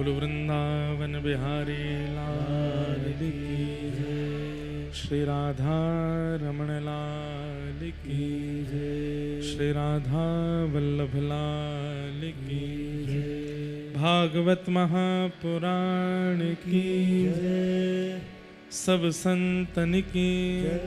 बोल वृंदावन बिहारी लाल की जय। श्री राधा रमण लाल की जय। श्री राधा वल्लभ लाल की जय। भागवत महापुराण की जय। सब संतन की जय।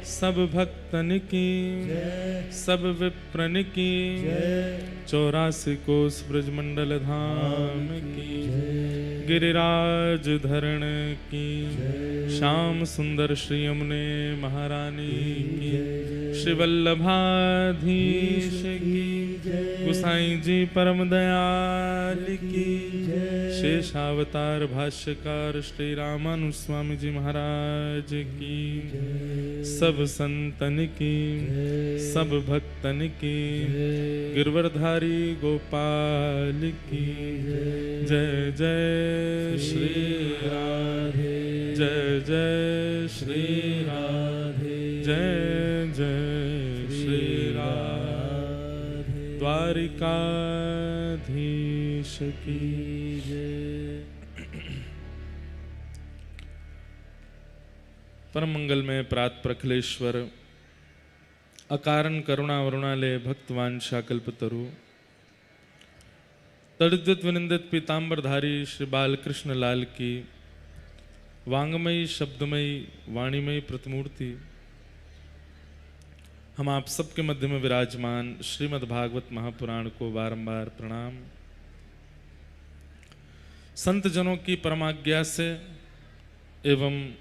सब भक्तन की जय। सब विप्रन की जय। 84 कोस ब्रजमंडल धाम की जय। गिरिराज धरण की जय। श्याम सुंदर श्री यमुने महारानी की जय। श्री वल्लभाधीश की जय। गुसाई जी परम दयाल की जय। शेषावतार भाष्यकार श्री रामानुज स्वामी जी महाराज की जय। सब संतन की जय। सब भक्तन की जय। गिरवरधारी गोपाल की जय। जय जय श्री राधे। जय जय श्री राधे। जय जय श्री राधे। द्वारिकाधीश की जय। परम मंगल में प्रात प्रखलेश्वर अकारण करुणा वरुणालय भक्तवांशा कल्पतरु तड़ित विनिंदित पीतांबरधारी श्री बालकृष्ण लाल की वांगमयी शब्दमयी वाणीमयी प्रतिमूर्ति हम आप सबके मध्य में विराजमान श्रीमद् भागवत महापुराण को बारंबार प्रणाम। संत जनों की परमाज्ञा से एवं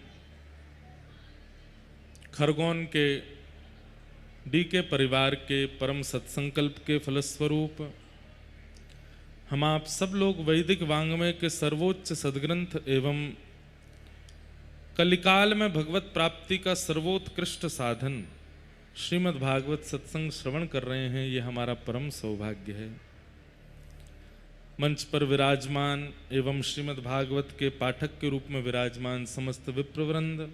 खरगोन के डीके परिवार के परम सत्संकल्प के फलस्वरूप हम आप सब लोग वैदिक वांग्मय के सर्वोच्च सद्ग्रंथ एवं कलिकाल में भगवत प्राप्ति का सर्वोत्कृष्ट साधन श्रीमद् भागवत सत्संग श्रवण कर रहे हैं। ये हमारा परम सौभाग्य है। मंच पर विराजमान एवं श्रीमद् भागवत के पाठक के रूप में विराजमान समस्त विप्रवृंद,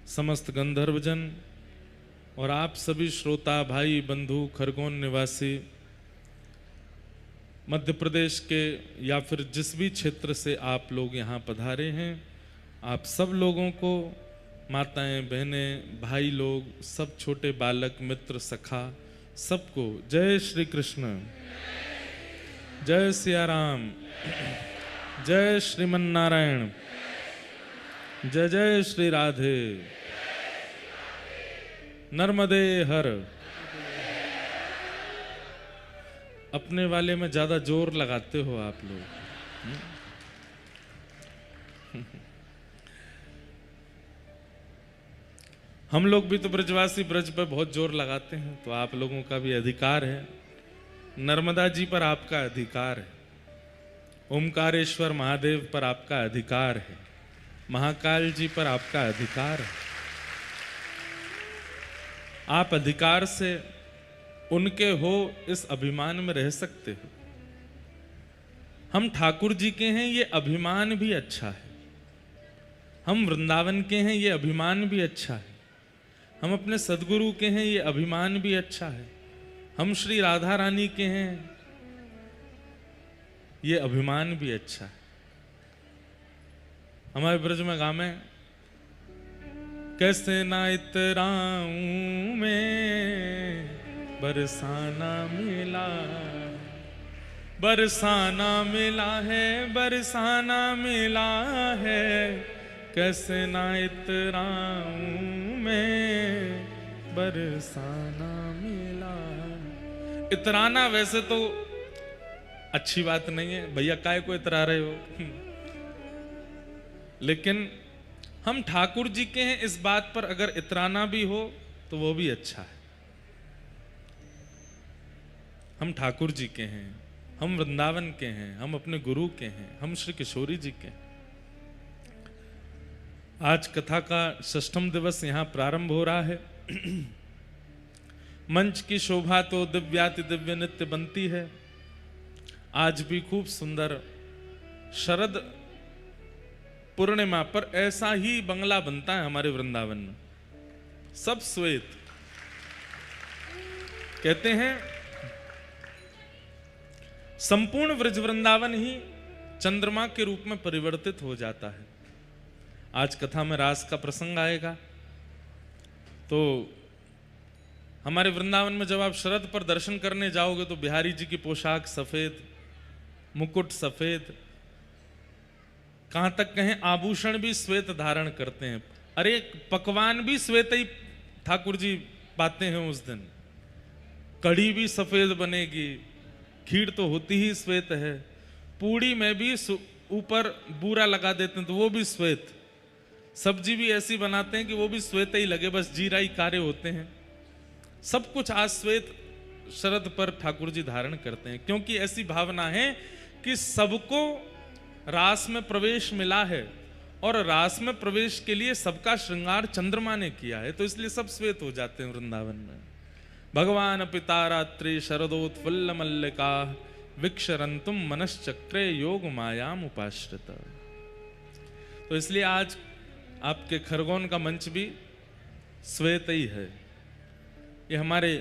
समस्त गंधर्वजन और आप सभी श्रोता भाई बंधु खरगोन निवासी मध्य प्रदेश के या फिर जिस भी क्षेत्र से आप लोग यहाँ पधारे हैं, आप सब लोगों को माताएं बहनें भाई लोग सब छोटे बालक मित्र सखा सबको जय श्री कृष्ण, जय सिया राम, जय श्रीमन नारायण, जय जय श्री राधे, नर्मदे हर। अपने वाले में ज्यादा जोर लगाते हो आप लोग। हम लोग भी तो ब्रजवासी ब्रज पर बहुत जोर लगाते हैं, तो आप लोगों का भी अधिकार है। नर्मदा जी पर आपका अधिकार है, ओमकारेश्वर महादेव पर आपका अधिकार है, महाकाल जी पर आपका अधिकार है। आप अधिकार से उनके हो इस अभिमान में रह सकते हो। हम ठाकुर जी के हैं ये अभिमान भी अच्छा है, हम वृंदावन के हैं ये अभिमान भी अच्छा है, हम अपने सदगुरु के हैं ये अभिमान भी अच्छा है, हम श्री राधा रानी के हैं ये अभिमान भी अच्छा है। हमारे ब्रज में गामे कैसे ना इतराऊं मैं बरसाना मिला, बरसाना मिला है, बरसाना मिला है, कैसे ना इतराऊं मैं बरसाना मिला। इतराना वैसे तो अच्छी बात नहीं है, भैया काय को इतरा रहे हो। लेकिन हम ठाकुर जी के हैं इस बात पर अगर इतराना भी हो तो वो भी अच्छा है। हम ठाकुर जी के हैं, हम वृंदावन के हैं, हम अपने गुरु के हैं, हम श्री किशोरी जी के हैं। आज कथा का 6वां दिवस यहाँ प्रारंभ हो रहा है। मंच की शोभा तो दिव्याति दिव्य नित्य बनती है। आज भी खूब सुंदर शरद पूर्णिमा पर ऐसा ही बंगला बनता है हमारे वृंदावन में, सब श्वेत। कहते हैं संपूर्ण व्रज वृंदावन ही चंद्रमा के रूप में परिवर्तित हो जाता है। आज कथा में रास का प्रसंग आएगा। तो हमारे वृंदावन में जब आप शरद पर दर्शन करने जाओगे तो बिहारी जी की पोशाक सफेद, मुकुट सफेद, कहां तक कहें आभूषण भी श्वेत धारण करते हैं। अरे पकवान भी श्वेत ही ठाकुर जी पाते हैं उस दिन। कढ़ी भी सफेद बनेगी, खीर तो होती ही श्वेत है, पूड़ी में भी ऊपर बूरा लगा देते हैं तो वो भी श्वेत, सब्जी भी ऐसी बनाते हैं कि वो भी श्वेत ही लगे, बस जीरा ही कारे होते हैं। सब कुछ आज श्वेत शरद पर ठाकुर जी धारण करते हैं, क्योंकि ऐसी भावना है कि सबको रास में प्रवेश मिला है और रास में प्रवेश के लिए सबका श्रृंगार चंद्रमा ने किया है, तो इसलिए सब श्वेत हो जाते हैं वृंदावन में। भगवान पिता रात्रि शरदोत्फुल्ल मल्लिका विक्षरंतुम मनश्चक्रे योग मायाम उपाश्रित। तो इसलिए आज आपके खरगोन का मंच भी श्वेत ही है। ये हमारे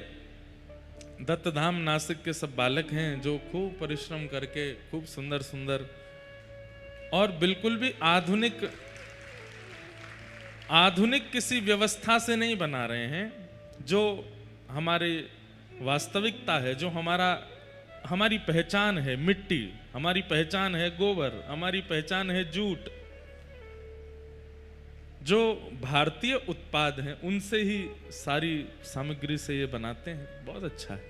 दत्तधाम नासिक के सब बालक हैं जो खूब परिश्रम करके खूब सुंदर सुंदर और बिल्कुल भी आधुनिक किसी व्यवस्था से नहीं बना रहे हैं। जो हमारी वास्तविकता है, जो हमारी पहचान है मिट्टी, हमारी पहचान है गोबर, हमारी पहचान है जूट, जो भारतीय उत्पाद हैं उनसे ही सारी सामग्री से ये बनाते हैं। बहुत अच्छा है।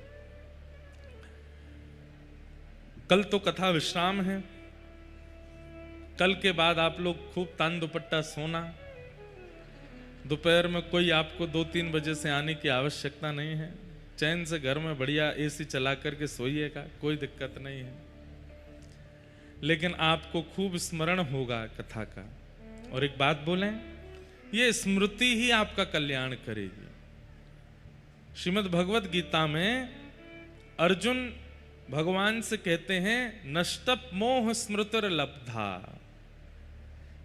कल तो कथा विश्राम है। कल के बाद आप लोग खूब तान दुपट्टा सोना। दोपहर में कोई आपको 2-3 बजे से आने की आवश्यकता नहीं है। चैन से घर में बढ़िया एसी चला करके सोइएगा, कोई दिक्कत नहीं है। लेकिन आपको खूब स्मरण होगा कथा का। और एक बात बोलें, ये स्मृति ही आपका कल्याण करेगी। श्रीमद् भगवत गीता में अर्जुन भगवान से कहते हैं नष्टप मोह स्मृतिर लब्धा।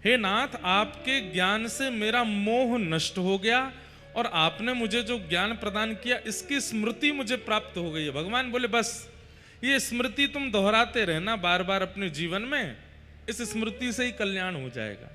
हे नाथ, आपके ज्ञान से मेरा मोह नष्ट हो गया और आपने मुझे जो ज्ञान प्रदान किया इसकी स्मृति मुझे प्राप्त हो गई है। भगवान बोले बस ये स्मृति तुम दोहराते रहना बार बार अपने जीवन में, इस स्मृति से ही कल्याण हो जाएगा।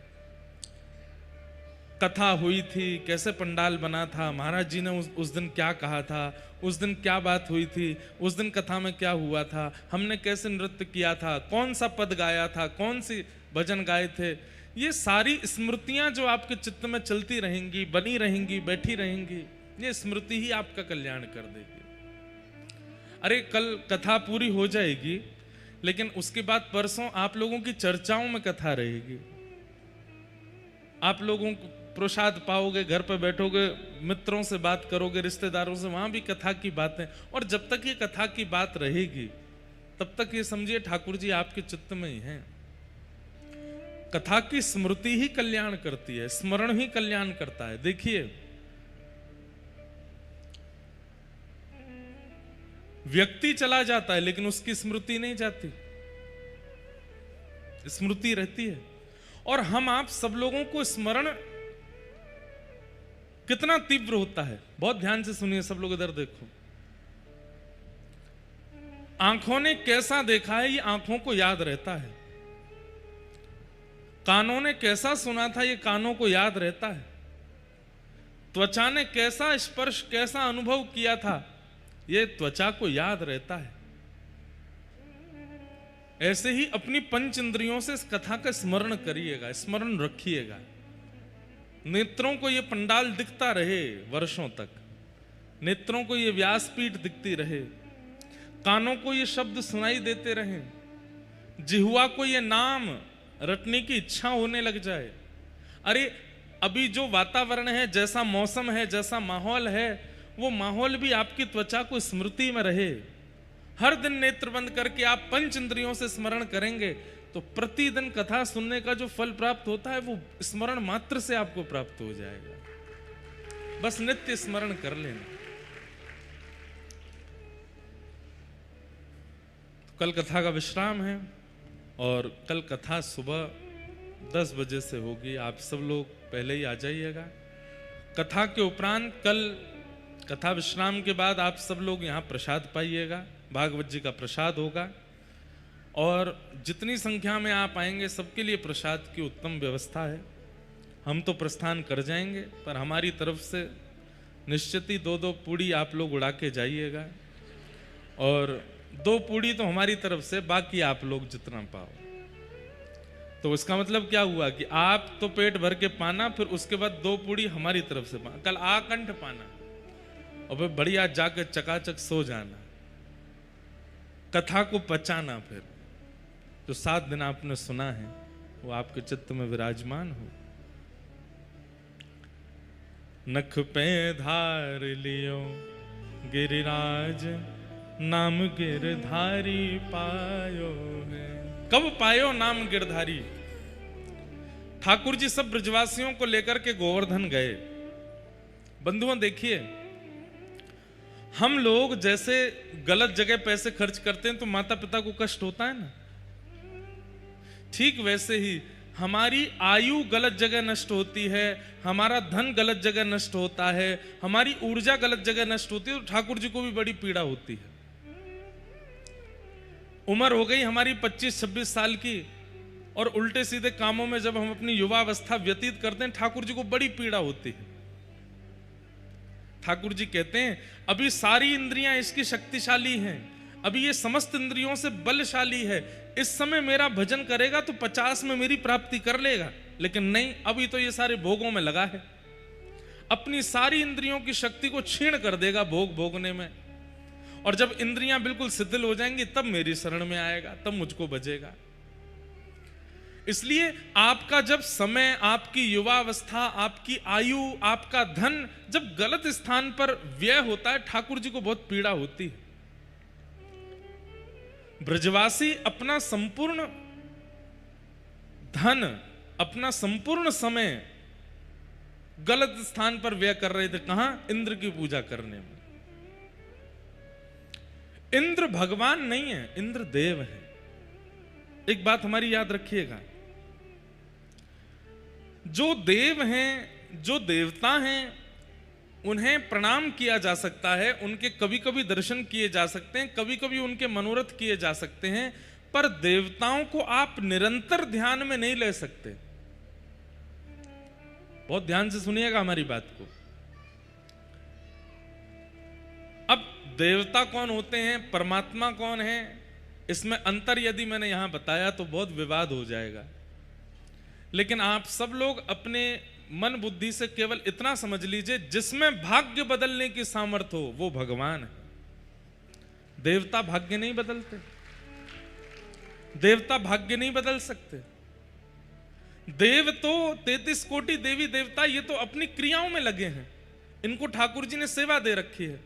कथा हुई थी, कैसे पंडाल बना था, महाराज जी ने उस दिन क्या कहा था, उस दिन क्या बात हुई थी, उस दिन कथा में क्या हुआ था, हमने कैसे नृत्य किया था, कौन सा पद गाया था, कौन सी भजन गाए थे, ये सारी स्मृतियां जो आपके चित्त में चलती रहेंगी, बनी रहेंगी, बैठी रहेंगी, ये स्मृति ही आपका कल्याण कर देगी। अरे कल कथा पूरी हो जाएगी, लेकिन उसके बाद परसों आप लोगों की चर्चाओं में कथा रहेगी। आप लोगों को प्रसाद पाओगे, घर पर बैठोगे, मित्रों से बात करोगे, रिश्तेदारों से, वहां भी कथा की बातें। और जब तक ये कथा की बात रहेगी तब तक ये समझिए ठाकुर जी आपके चित्त में ही हैं। कथा की स्मृति ही कल्याण करती है, स्मरण ही कल्याण करता है। देखिए व्यक्ति चला जाता है लेकिन उसकी स्मृति नहीं जाती, स्मृति रहती है। और हम आप सब लोगों को स्मरण कितना तीव्र होता है, बहुत ध्यान से सुनिए सब लोग, इधर देखो। आंखों ने कैसा देखा है ये आंखों को याद रहता है, कानों ने कैसा सुना था ये कानों को याद रहता है, त्वचा ने कैसा स्पर्श, कैसा अनुभव किया था ये त्वचा को याद रहता है। ऐसे ही अपनी पंच इंद्रियों से इस कथा का स्मरण करिएगा, स्मरण रखिएगा। नेत्रों को ये पंडाल दिखता रहे वर्षों तक, नेत्रों को ये व्यासपीठ दिखती रहे, कानों को ये शब्द सुनाई देते रहे, जिह्वा को ये नाम रटने की इच्छा होने लग जाए। अरे अभी जो वातावरण है, जैसा मौसम है, जैसा माहौल है, वो माहौल भी आपकी त्वचा को स्मृति में रहे। हर दिन नेत्र बंद करके आप पंच इंद्रियों से स्मरण करेंगे तो प्रतिदिन कथा सुनने का जो फल प्राप्त होता है वो स्मरण मात्र से आपको प्राप्त हो जाएगा। बस नित्य स्मरण कर लेना। तो कल कथा का विश्राम है और कल कथा सुबह 10 बजे से होगी। आप सब लोग पहले ही आ जाइएगा। कथा के उपरांत कल कथा विश्राम के बाद आप सब लोग यहाँ प्रसाद पाइएगा, भागवत जी का प्रसाद होगा। और जितनी संख्या में आप आएंगे सबके लिए प्रसाद की उत्तम व्यवस्था है। हम तो प्रस्थान कर जाएंगे, पर हमारी तरफ से निश्चित ही 2-2 पूड़ी आप लोग उड़ा के जाइएगा, और 2 पूड़ी तो हमारी तरफ से, बाकी आप लोग जितना पाओ। तो इसका मतलब क्या हुआ कि आप तो पेट भर के पाना, फिर उसके बाद 2 पूड़ी हमारी तरफ से पाना, कल आकंठ पाना, और फिर बढ़िया जाकर चकाचक सो जाना, कथा को पचाना। फिर जो 7 दिन आपने सुना है वो आपके चित्त में विराजमान हो। नख पे धार लियो गिरिराज, नाम गिरधारी पायो है। कब पायो नाम गिरधारी? ठाकुर जी सब ब्रजवासियों को लेकर के गोवर्धन गए। बंधुओं देखिए, हम लोग जैसे गलत जगह पैसे खर्च करते हैं तो माता पिता को कष्ट होता है ना, ठीक वैसे ही हमारी आयु गलत जगह नष्ट होती है, हमारा धन गलत जगह नष्ट होता है, हमारी ऊर्जा गलत जगह नष्ट होती है, तो ठाकुर जी को भी बड़ी पीड़ा होती है। उम्र हो गई हमारी 25-26 साल की, और उल्टे सीधे कामों में जब हम अपनी युवावस्था व्यतीत करते हैं, ठाकुर जी को बड़ी पीड़ा होती है। ठाकुर जी कहते हैं अभी सारी इंद्रियां इसकी शक्तिशाली हैं, अभी ये समस्त इंद्रियों से बलशाली है, इस समय मेरा भजन करेगा तो 50 में मेरी प्राप्ति कर लेगा, लेकिन नहीं, अभी तो ये सारे भोगों में लगा है, अपनी सारी इंद्रियों की शक्ति को क्षीण कर देगा भोग भोगने में, और जब इंद्रियां बिल्कुल शिथिल हो जाएंगी तब मेरी शरण में आएगा, तब मुझको बजेगा। इसलिए आपका जब समय, आपकी युवावस्था, आपकी आयु, आपका धन जब गलत स्थान पर व्यय होता है, ठाकुर जी को बहुत पीड़ा होती है। ब्रजवासी अपना संपूर्ण धन, अपना संपूर्ण समय गलत स्थान पर व्यय कर रहे थे। कहां? इंद्र की पूजा करने में। इंद्र भगवान नहीं है, इंद्र देव है। एक बात हमारी याद रखिएगा, जो देव हैं, जो देवता हैं, उन्हें प्रणाम किया जा सकता है, उनके कभी कभी दर्शन किए जा सकते हैं, कभी कभी उनके मनोरथ किए जा सकते हैं, पर देवताओं को आप निरंतर ध्यान में नहीं ले सकते। बहुत ध्यान से सुनिएगा हमारी बात को। अब देवता कौन होते हैं, परमात्मा कौन है, इसमें अंतर यदि मैंने यहां बताया तो बहुत विवाद हो जाएगा, लेकिन आप सब लोग अपने मन बुद्धि से केवल इतना समझ लीजिए, जिसमें भाग्य बदलने की सामर्थ्य हो वो भगवान है। देवता भाग्य नहीं बदलते, देवता भाग्य नहीं बदल सकते। देव तो 33 कोटि देवी देवता, ये तो अपनी क्रियाओं में लगे हैं, इनको ठाकुर जी ने सेवा दे रखी है।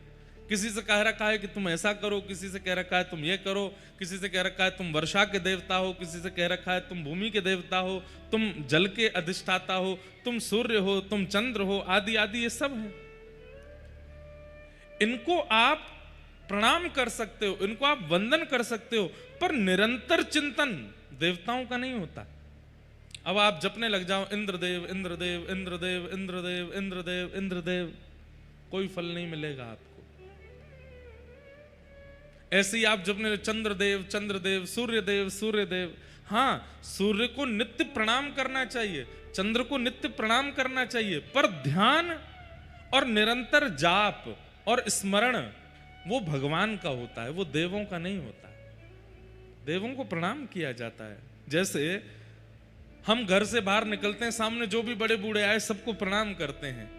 किसी से कह रखा है कि तुम ऐसा करो, किसी से कह रखा है तुम ये करो, किसी से कह रखा है तुम वर्षा के देवता हो, किसी से कह रखा है तुम भूमि के देवता हो, तुम जल के अधिष्ठाता हो, तुम सूर्य हो, तुम चंद्र हो, आदि आदि ये सब है। इनको आप प्रणाम कर सकते हो, इनको आप वंदन कर सकते हो, पर निरंतर चिंतन देवताओं का नहीं होता। अब आप जपने लग जाओ इंद्रदेव इंद्रदेव इंद्रदेव इंद्रदेव इंद्रदेव इंद्रदेव, कोई फल नहीं मिलेगा आपको। ऐसे ही आप जपने चंद्रदेव चंद्रदेव, सूर्यदेव सूर्यदेव, हाँ सूर्य को नित्य प्रणाम करना चाहिए, चंद्र को नित्य प्रणाम करना चाहिए, पर ध्यान और निरंतर जाप और स्मरण वो भगवान का होता है, वो देवों का नहीं होता। देवों को प्रणाम किया जाता है। जैसे हम घर से बाहर निकलते हैं, सामने जो भी बड़े बूढ़े आए सबको प्रणाम करते हैं,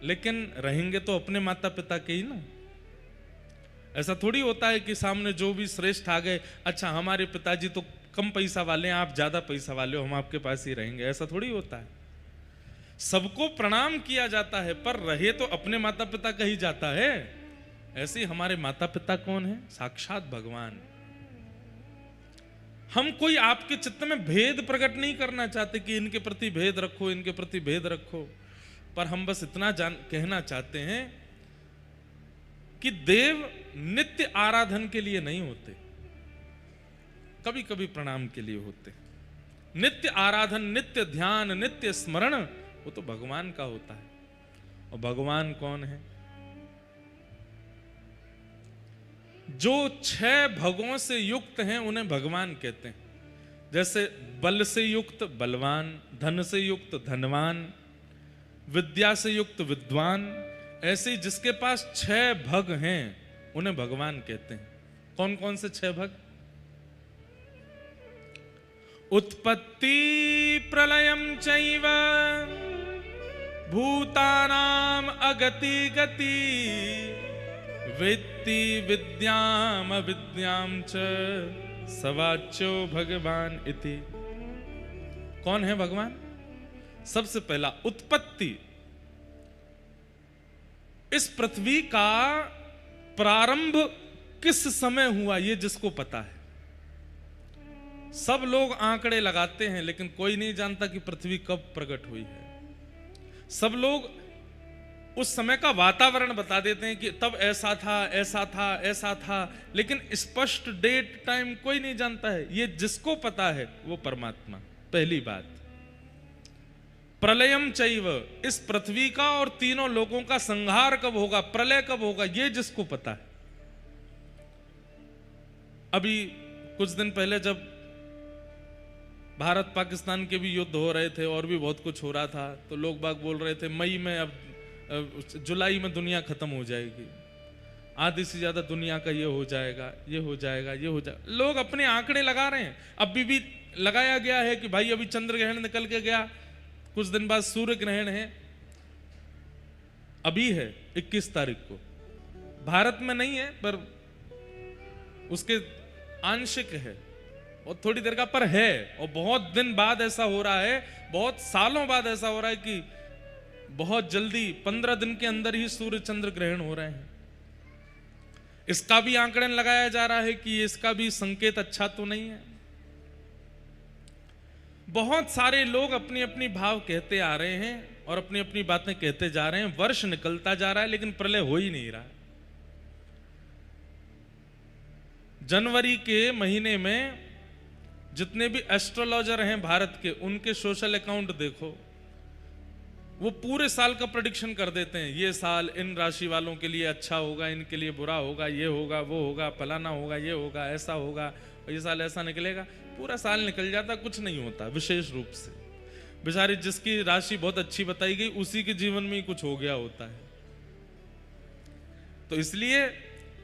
लेकिन रहेंगे तो अपने माता पिता के ही ना। ऐसा थोड़ी होता है कि सामने जो भी श्रेष्ठ आ गए, अच्छा हमारे पिताजी तो कम पैसा वाले हैं, आप ज्यादा पैसा वाले हो, हम आपके पास ही रहेंगे, ऐसा थोड़ी होता है। सबको प्रणाम किया जाता है, पर रहे तो अपने माता पिता का ही जाता है। ऐसे ही हमारे माता पिता कौन है? साक्षात भगवान। हम कोई आपके चित्त में भेद प्रकट नहीं करना चाहते कि इनके प्रति भेद रखो, इनके प्रति भेद रखो, पर हम बस इतना कहना चाहते हैं कि देव नित्य आराधन के लिए नहीं होते, कभी कभी प्रणाम के लिए होते। नित्य आराधन, नित्य ध्यान, नित्य स्मरण वो तो भगवान का होता है। और भगवान कौन है? जो 6 भगों से युक्त हैं उन्हें भगवान कहते हैं। जैसे बल से युक्त बलवान, धन से युक्त धनवान, विद्या से युक्त विद्वान, ऐसे ही जिसके पास 6 भग हैं उन्हें भगवान कहते हैं। कौन कौन से 6 भग? उत्पत्ति प्रलयम चैव भूतानाम अगति गति वेत्ति विद्याम अविद्याम च सवाच्यो भगवान इति। कौन है भगवान? सबसे पहला उत्पत्ति, इस पृथ्वी का प्रारंभ किस समय हुआ ये जिसको पता है। सब लोग आंकड़े लगाते हैं लेकिन कोई नहीं जानता कि पृथ्वी कब प्रकट हुई है। सब लोग उस समय का वातावरण बता देते हैं कि तब ऐसा था, ऐसा था, ऐसा था, लेकिन स्पष्ट डेट टाइम कोई नहीं जानता है। ये जिसको पता है वो परमात्मा। पहली बात। प्रलयम चैव, इस पृथ्वी का और तीनों लोगों का संहार कब होगा, प्रलय कब होगा, ये जिसको पता है। अभी कुछ दिन पहले जब भारत पाकिस्तान के भी युद्ध हो रहे थे और भी बहुत कुछ हो रहा था, तो लोग बाग बोल रहे थे मई में, अब जुलाई में दुनिया खत्म हो जाएगी, आधी से ज्यादा दुनिया का ये हो जाएगा, ये हो जाएगा, ये हो जाएगा। लोग अपने आंकड़े लगा रहे हैं। अभी भी लगाया गया है कि भाई अभी चंद्र ग्रहण निकल के गया, कुछ दिन बाद सूर्य ग्रहण है, अभी है 21 तारीख को। भारत में नहीं है पर उसके आंशिक है और थोड़ी देर का पर है। और बहुत दिन बाद ऐसा हो रहा है, बहुत सालों बाद ऐसा हो रहा है कि बहुत जल्दी 15 दिन के अंदर ही सूर्य चंद्र ग्रहण हो रहे हैं। इसका भी आंकड़न लगाया जा रहा है कि इसका भी संकेत अच्छा तो नहीं है। बहुत सारे लोग अपनी अपनी भाव कहते आ रहे हैं और अपनी अपनी बातें कहते जा रहे हैं। वर्ष निकलता जा रहा है लेकिन प्रलय हो ही नहीं रहा। जनवरी के महीने में जितने भी एस्ट्रोलॉजर हैं भारत के, उनके सोशल अकाउंट देखो, वो पूरे साल का प्रेडिक्शन कर देते हैं। ये साल इन राशि वालों के लिए अच्छा होगा, इनके लिए बुरा होगा, ये होगा, वो होगा, फलाना होगा, ये होगा, ऐसा होगा, ये साल ऐसा निकलेगा। पूरा साल निकल जाता, कुछ नहीं होता विशेष रूप से। बेचारी जिसकी राशि बहुत अच्छी बताई गई उसी के जीवन में ही कुछ हो गया होता है। तो इसलिए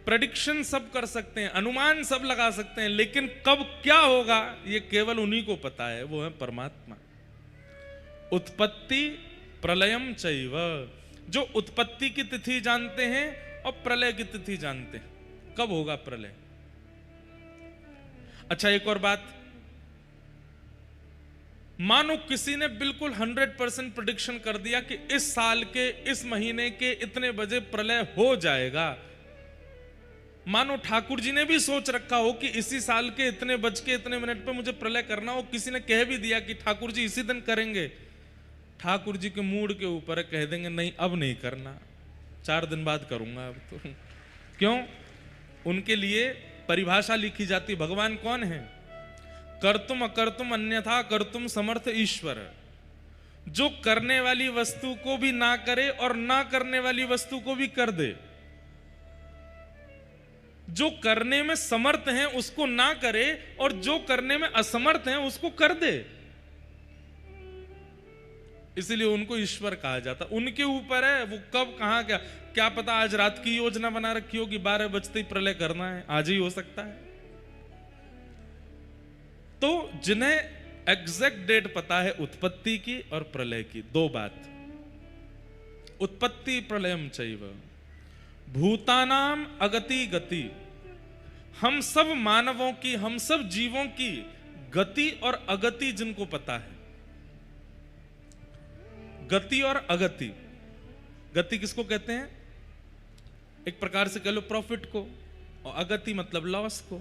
प्रेडिक्शन सब कर सकते हैं, अनुमान सब लगा सकते हैं, लेकिन कब क्या होगा ये केवल उन्हीं को पता है, वो है परमात्मा। उत्पत्ति प्रलयम चैव, जो उत्पत्ति की तिथि जानते हैं और प्रलय की तिथि जानते हैं, कब होगा प्रलय। अच्छा एक और बात, मानो किसी ने बिल्कुल 100% प्रेडिक्शन कर दिया कि इस साल के इस महीने के इतने बजे प्रलय हो जाएगा। मानो ठाकुर जी ने भी सोच रखा हो कि इसी साल के इतने बज के इतने मिनट पे मुझे प्रलय करना हो, किसी ने कह भी दिया कि ठाकुर जी इसी दिन करेंगे। ठाकुर जी के मूड के ऊपर कह देंगे नहीं अब नहीं करना, 4 दिन बाद करूंगा अब तो। क्यों? उनके लिए परिभाषा लिखी जाती। भगवान कौन है? कर्तुम अकर्तुम अन्यथा कर्तुम समर्थ ईश्वर। जो करने वाली वस्तु को भी ना करे और ना करने वाली वस्तु को भी कर दे। जो करने में समर्थ है उसको ना करे और जो करने में असमर्थ है उसको कर दे। इसलिए उनको ईश्वर कहा जाता। उनके ऊपर है वो कब कहां क्या पता आज रात की योजना बना रखी हो कि 12 बजते ही प्रलय करना है, आज ही हो सकता है। तो जिन्हें एग्जैक्ट डेट पता है उत्पत्ति की और प्रलय की, 2 बात। उत्पत्ति प्रलयम चैव भूतानाम अगति गति, हम सब मानवों की, हम सब जीवों की गति और अगति जिनको पता है। गति और अगति, गति किसको कहते हैं? एक प्रकार से कह लो प्रॉफिट को, और अगति मतलब लॉस को।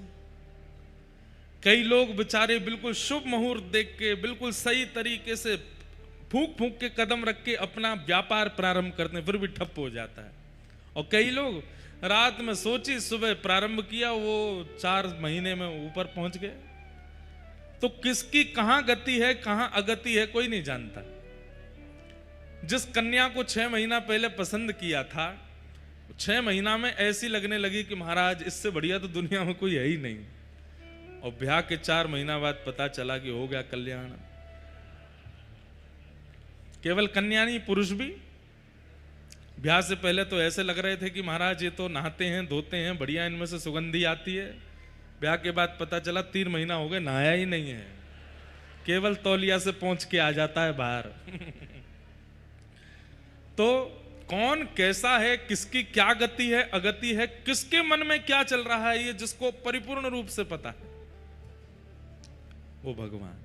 कई लोग बेचारे बिल्कुल शुभ मुहूर्त देख के बिल्कुल सही तरीके से फूंक फूंक के कदम रख के अपना व्यापार प्रारंभ करते हैं, फिर भी ठप हो जाता है। और कई लोग रात में सोची सुबह प्रारंभ किया, वो 4 महीने में ऊपर पहुंच गए। तो किसकी कहां गति है कहां अगति है कोई नहीं जानता। जिस कन्या को 6 महीना पहले पसंद किया था, 6 महीना में ऐसी लगने लगी कि महाराज इससे बढ़िया तो दुनिया में कोई है ही नहीं। और ब्याह के 4 महीना बाद पता चला कि हो गया कल्याण। केवल कन्या नहीं, पुरुष भी ब्याह से पहले तो ऐसे लग रहे थे कि महाराज ये तो नहाते हैं धोते हैं, बढ़िया इनमें से सुगंधी आती है। ब्याह के बाद पता चला 3 महीना हो गए नहाया ही नहीं है, केवल तौलिया से पहुंच के आ जाता है बाहर। तो कौन कैसा है, किसकी क्या गति है अगति है, किसके मन में क्या चल रहा है, ये जिसको परिपूर्ण रूप से पता है वो भगवान।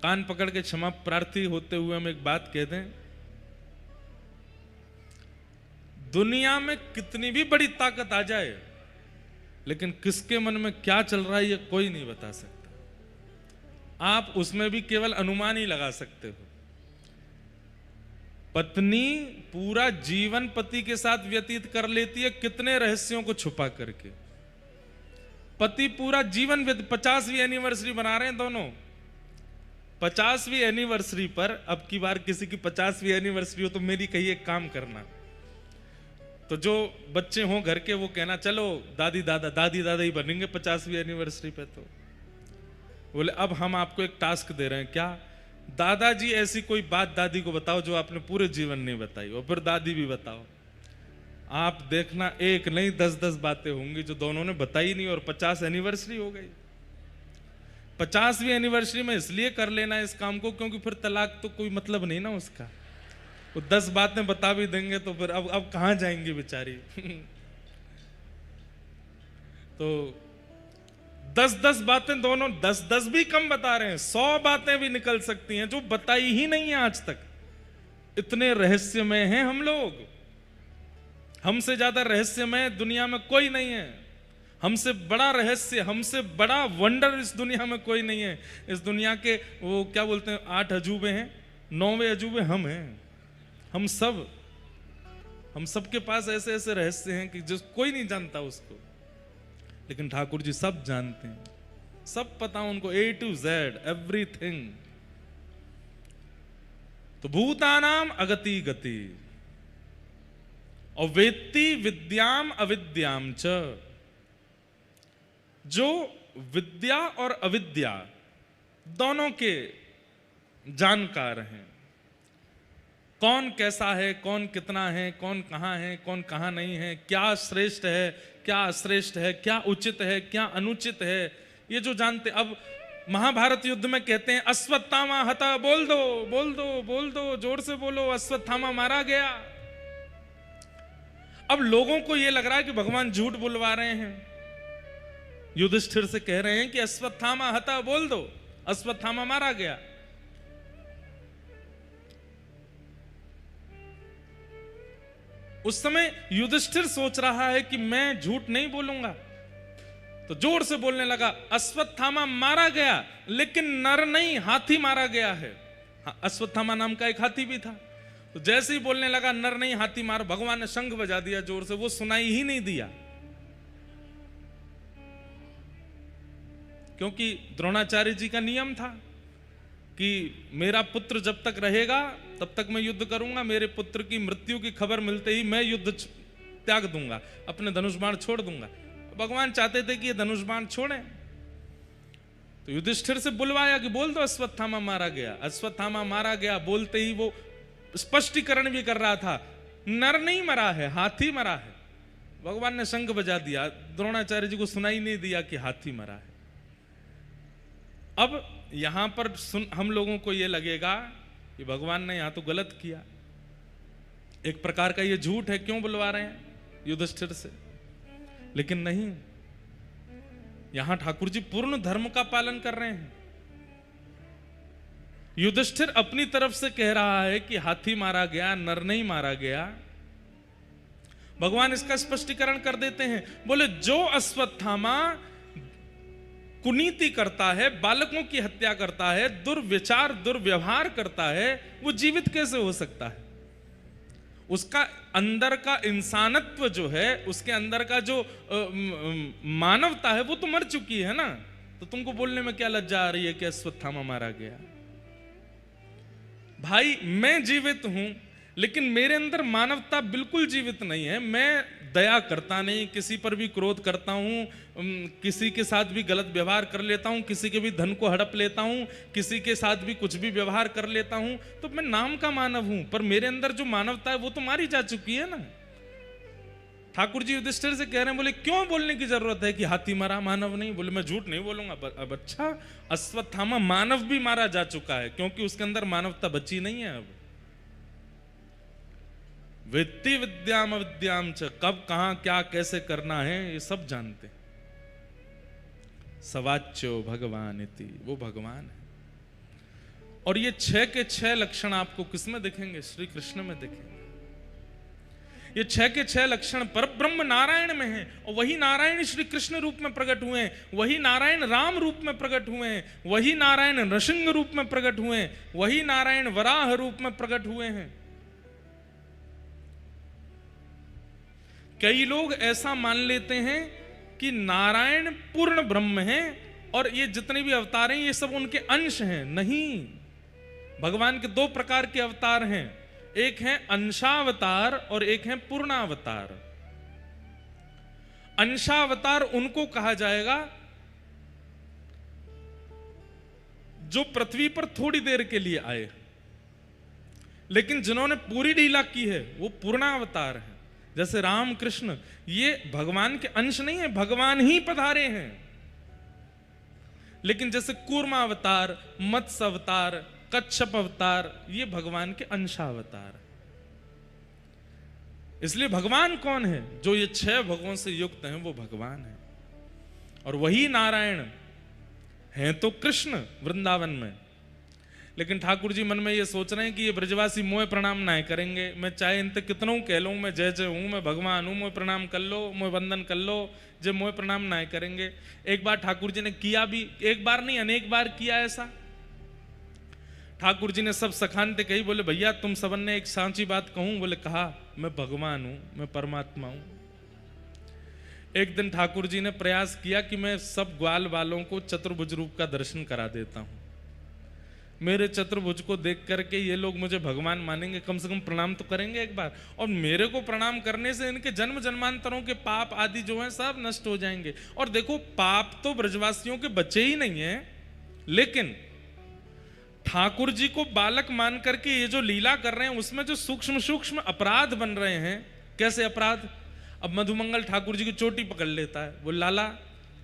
कान पकड़ के क्षमा प्रार्थी होते हुए हम एक बात कह दें, दुनिया में कितनी भी बड़ी ताकत आ जाए लेकिन किसके मन में क्या चल रहा है ये कोई नहीं बता सकता। आप उसमें भी केवल अनुमान ही लगा सकते हो। पत्नी पूरा जीवन पति के साथ व्यतीत कर लेती है कितने रहस्यों को छुपा करके। पति पूरा जीवन 50वीं एनिवर्सरी बना रहे हैं दोनों। 50वीं एनिवर्सरी पर, अब की बार किसी की 50वीं एनिवर्सरी हो तो मेरी कही एक काम करना, तो जो बच्चे हों घर के वो कहना चलो दादी दादा ही बनेंगे 50वीं एनिवर्सरी पे। तो बोले अब हम आपको एक टास्क दे रहे हैं। क्या? दादाजी ऐसी कोई बात दादी को बताओ जो आपने पूरे जीवन नहीं बताई, और फिर दादी भी बताओ। आप देखना एक नहीं 10-10 बातें होंगी जो दोनों ने बताई नहीं, और 50 एनिवर्सरी हो गई। 50वीं एनिवर्सरी में इसलिए कर लेना इस काम को क्योंकि फिर तलाक तो कोई मतलब नहीं ना उसका। वो 10 बातें बता भी देंगे तो फिर अब कहां जाएंगी बेचारी। तो 10-10 बातें दोनों, 10-10 भी कम बता रहे हैं, 100 बातें भी निकल सकती हैं जो बताई ही नहीं है आज तक। इतने रहस्यमय हैं हम लोग। हमसे ज्यादा रहस्यमय दुनिया में कोई नहीं है। हमसे बड़ा रहस्य, हमसे बड़ा वंडर इस दुनिया में कोई नहीं है। इस दुनिया के वो क्या बोलते हैं 8 अजूबे हैं, 9वें अजूबे हम हैं। हम सब के पास ऐसे ऐसे रहस्य हैं कि जिस कोई नहीं जानता उसको, लेकिन ठाकुर जी सब जानते हैं, सब पता उनको A to Z एवरीथिंग। तो भूतानाम अगति गति और वेत्ति विद्याम अविद्याम च, जो विद्या और अविद्या दोनों के जानकार हैं। कौन कैसा है, कौन कितना है, कौन कहां है, कौन कहां नहीं है, क्या श्रेष्ठ है, क्या अश्रेष्ठ है, क्या उचित है, क्या अनुचित है, ये जो जानते। अब महाभारत युद्ध में कहते हैं अश्वत्थामा हता, बोल दो बोल दो बोल दो, जोर से बोलो, अश्वत्थामा मारा गया। अब लोगों को यह लग रहा है कि भगवान झूठ बुलवा रहे हैं। युधिष्ठिर से कह रहे हैं कि अश्वत्थामा हता, बोल दो, अश्वत्थामा मारा गया। उस समय युधिष्ठिर सोच रहा है कि मैं झूठ नहीं बोलूंगा, तो जोर से बोलने लगा अश्वत्थामा मारा गया, लेकिन नर नहीं हाथी मारा गया है। अश्वत्थामा नाम का एक हाथी भी था। तो जैसे ही बोलने लगा नर नहीं हाथी मार, भगवान ने शंख बजा दिया जोर से, वो सुनाई ही नहीं दिया। क्योंकि द्रोणाचार्य जी का नियम था कि मेरा पुत्र जब तक रहेगा तब तक मैं युद्ध करूंगा, मेरे पुत्र की मृत्यु की खबर मिलते ही मैं युद्ध त्याग दूंगा, अपने धनुष बाण छोड़ दूंगा। भगवान चाहते थे कि ये धनुष बाण छोड़ें, तो युधिष्ठिर से बुलवाया कि बोल दो अश्वत्थामा मारा गया। अश्वत्थामा मारा गया बोलते ही वो स्पष्टीकरण भी कर रहा था, नर नहीं मरा है, हाथी मरा है। भगवान ने शंख बजा दिया, द्रोणाचार्य जी को सुनाई नहीं दिया कि हाथी मरा है। अब यहां पर हम लोगों को यह लगेगा कि भगवान ने यहां तो गलत किया, एक प्रकार का यह झूठ है, क्यों बुलवा रहे हैं युधिष्ठिर से। लेकिन नहीं, यहां ठाकुर जी पूर्ण धर्म का पालन कर रहे हैं। युधिष्ठिर अपनी तरफ से कह रहा है कि हाथी मारा गया, नर नहीं मारा गया। भगवान इसका स्पष्टीकरण कर देते हैं, बोले जो अश्वत्थामा कुनीति करता है, बालकों की हत्या करता है, दुर्विचार दुर्व्यवहार करता है, वो जीवित कैसे हो सकता है? उसका अंदर का इंसानत्व जो है, उसके अंदर का जो मानवता है, वो तो मर चुकी है ना। तो तुमको बोलने में क्या लज्जा आ रही है कि अश्वत्थामा मारा गया? भाई मैं जीवित हूं, लेकिन मेरे अंदर मानवता बिल्कुल जीवित नहीं है। मैं दया करता नहीं, किसी पर भी क्रोध करता हूँ, किसी के साथ भी गलत व्यवहार कर लेता हूँ, किसी के भी धन को हड़प लेता हूँ, किसी के साथ भी कुछ भी व्यवहार कर लेता हूँ, तो मैं नाम का मानव हूँ, पर मेरे अंदर जो मानवता है वो तो मारी जा चुकी है ना। ठाकुर जी युधिष्ठिर से कह रहे हैं, बोले क्यों बोलने की जरूरत है कि हाथी मरा मानव नहीं? बोले मैं झूठ नहीं बोलूंगा। अब अच्छा, अश्वत्थामा मानव भी मारा जा चुका है, क्योंकि उसके अंदर मानवता बची नहीं है। अब वेत्ति विद्याम अविद्याम च, कब कहां क्या कैसे करना है ये सब जानते हैं। सवाच्यो भगवान इति, वो भगवान है। और ये 6 के 6 लक्षण आपको किसमें दिखेंगे? श्री कृष्ण में दिखेंगे। ये 6 के 6 लक्षण पर ब्रह्म नारायण में है, और वही नारायण श्री कृष्ण रूप में प्रकट हुए हैं, वही नारायण राम रूप में प्रकट हुए हैं, वही नारायण नृसिंह रूप में प्रकट हुए हैं, वही नारायण वराह रूप में प्रकट हुए हैं। कई लोग ऐसा मान लेते हैं कि नारायण पूर्ण ब्रह्म है और ये जितने भी अवतार हैं ये सब उनके अंश हैं। नहीं, भगवान के 2 प्रकार के अवतार हैं, एक है अंशावतार और एक है पूर्णावतार। अंशावतार उनको कहा जाएगा जो पृथ्वी पर थोड़ी देर के लिए आए, लेकिन जिन्होंने पूरी लीला की है वो पूर्णावतार है। जैसे राम कृष्ण, ये भगवान के अंश नहीं है, भगवान ही पधारे हैं। लेकिन जैसे कूर्मावतार, मत्स्य अवतार, कच्छप अवतार, ये भगवान के अंशावतार। इसलिए भगवान कौन है? जो ये 6 भगवान से युक्त हैं वो भगवान है। और वही नारायण हैं तो कृष्ण वृंदावन में। लेकिन ठाकुर जी मन में ये सोच रहे हैं कि ये ब्रजवासी मोह प्रणाम ना करेंगे। मैं चाहे इन तक कितनों कह लूँ मैं जय जय हूँ, मैं भगवान हूँ, मोह प्रणाम कर लो, मोह वंदन कर लो, जब मोह प्रणाम ना करेंगे। एक बार ठाकुर जी ने किया भी, एक बार नहीं अनेक बार किया ऐसा। ठाकुर जी ने सब सखानते कही, बोले भैया तुम सबन ने एक सांची बात कहूं? बोले कहा, मैं भगवान हूं, मैं परमात्मा हूं। एक दिन ठाकुर जी ने प्रयास किया कि मैं सब ग्वाल वालों को चतुर्भुज रूप का दर्शन करा देता हूं। मेरे चतुर्भुज को देख करके ये लोग मुझे भगवान मानेंगे, कम से कम प्रणाम तो करेंगे एक बार। और मेरे को प्रणाम करने से इनके जन्म जन्मांतरों के पाप आदि जो हैं सब नष्ट हो जाएंगे। और देखो, पाप तो ब्रजवासियों के बच्चे ही नहीं है, लेकिन ठाकुर जी को बालक मान करके ये जो लीला कर रहे हैं उसमें जो सूक्ष्म सूक्ष्म अपराध बन रहे हैं। कैसे अपराध? अब मधुमंगल ठाकुर जी की चोटी पकड़ लेता है, वो लाला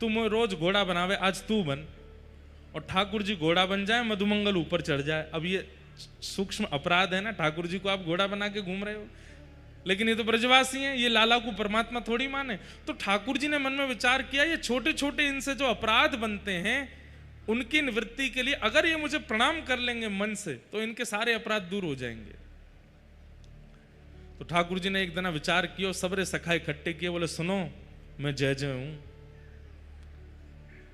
तुम रोज घोड़ा बनावे, आज तू बन। और ठाकुर जी घोड़ा बन जाए, मधुमंगल ऊपर चढ़ जाए। अब ये सूक्ष्म अपराध है ना, ठाकुर जी को आप घोड़ा बना के घूम रहे हो। लेकिन ये तो ब्रजवासी हैं, ये लाला को परमात्मा थोड़ी माने। तो ठाकुर जी ने मन में विचार किया, ये छोटे छोटे इनसे जो अपराध बनते हैं उनकी निवृत्ति के लिए अगर ये मुझे प्रणाम कर लेंगे मन से, तो इनके सारे अपराध दूर हो जाएंगे। तो ठाकुर जी ने एक दिन विचार किया, सबरे सखा इकट्ठे किए, बोले सुनो मैं जय जय हूं।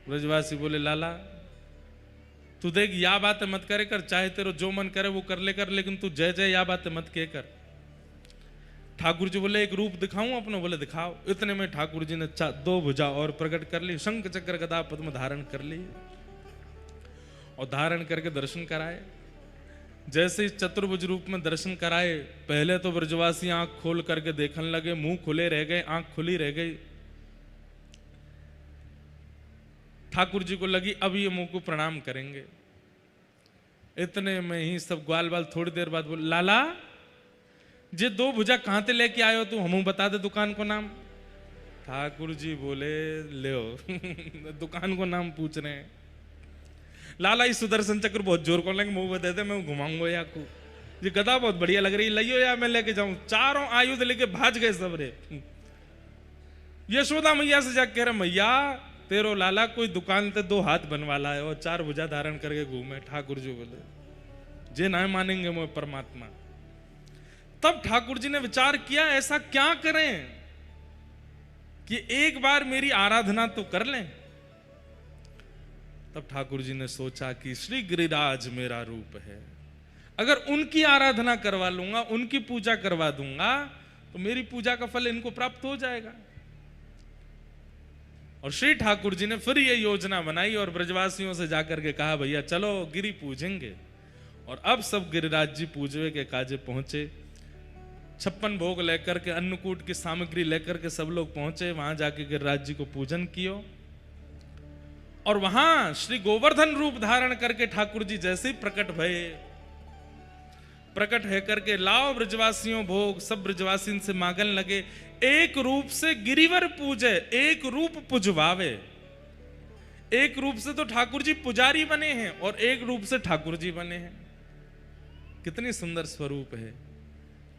ब्रजवासी बोले लाला तू देख, या बातें मत करे कर, चाहे तेरे जो मन करे वो कर ले कर, लेकिन तू जय जय या बातें मत कह कर। ठाकुर जी बोले एक रूप दिखाऊं अपना? बोले दिखाओ। इतने में ठाकुर जी ने 2 भुजा और प्रकट कर ली, शंख चक्र गदा पद्म धारण कर ली और धारण करके दर्शन कराए। जैसे इस चतुर्भुज रूप में दर्शन कराए, पहले तो ब्रजवासी आंख खोल करके देखने लगे, मुंह खुले रह गए, आंख खुली रह गई। ठाकुर जी को लगी अब ये मुंह को प्रणाम करेंगे। इतने में ही सब ग्वाल बाल थोड़ी देर बाद बोले लाला जे 2 भुजा कहां से लेके आयो तू, हमू बता दे दुकान को नाम। ठाकुर जी बोले ले दुकान को नाम पूछ रहे हैं। लाला इस सुदर्शन चक्र बहुत जोर को लेंगे, मुंह दे दे मैं घुमाऊंगा या को। ये गदा बहुत बढ़िया लग रही है, लियो या मैं लेके जाऊं। चारों आयुध लेके भाज गए सब रे। यशोदा मैया से जाके कह रहे मैया तेरो लाला कोई दुकान से 2 हाथ बनवाला है और 4 भुजा धारण करके घूमे। ठाकुर जी बोले जे ना मानेंगे मैं परमात्मा। तब ठाकुर जी ने विचार किया ऐसा क्या करें कि एक बार मेरी आराधना तो कर लें। तब ठाकुर जी ने सोचा कि श्री गिरिराज मेरा रूप है, अगर उनकी आराधना करवा लूंगा, उनकी पूजा करवा दूंगा तो मेरी पूजा का फल इनको प्राप्त हो जाएगा। और श्री ठाकुर जी ने फिर ये योजना बनाई और ब्रजवासियों से जाकर के कहा भैया चलो गिरी पूजेंगे। और अब सब गिरिराज जी पूजवे के काजे पहुंचे। 56 भोग लेकर के, अन्नकूट की सामग्री लेकर के सब लोग पहुंचे। वहां जाके गिरिराज जी को पूजन कियो और वहां श्री गोवर्धन रूप धारण करके ठाकुर जी जैसे ही प्रकट भये, प्रकट है करके लाओ ब्रजवासियों भोग, सब ब्रजवासी से मांगन लगे। एक रूप से गिरिवर पूजे, एक रूप पुजवावे। एक रूप से तो ठाकुर जी पुजारी बने हैं और एक रूप से ठाकुर जी बने हैं। कितनी सुंदर स्वरूप है।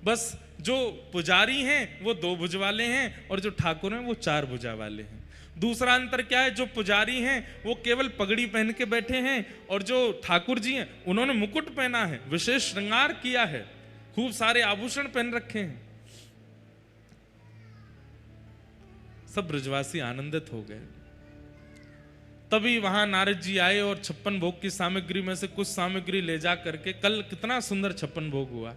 बस जो पुजारी हैं वो 2 भुज वाले हैं और जो ठाकुर हैं वो 4 भुजा वाले हैं। दूसरा अंतर क्या है, जो पुजारी हैं वो केवल पगड़ी पहन के बैठे हैं और जो ठाकुर जी हैं उन्होंने मुकुट पहना है, विशेष श्रृंगार किया है, खूब सारे आभूषण पहन रखे हैं। सब ब्रजवासी आनंदित हो गए। तभी वहां नारद जी आए और 56 भोग की सामग्री में से कुछ सामग्री ले जा करके, कल कितना सुंदर 56 भोग हुआ,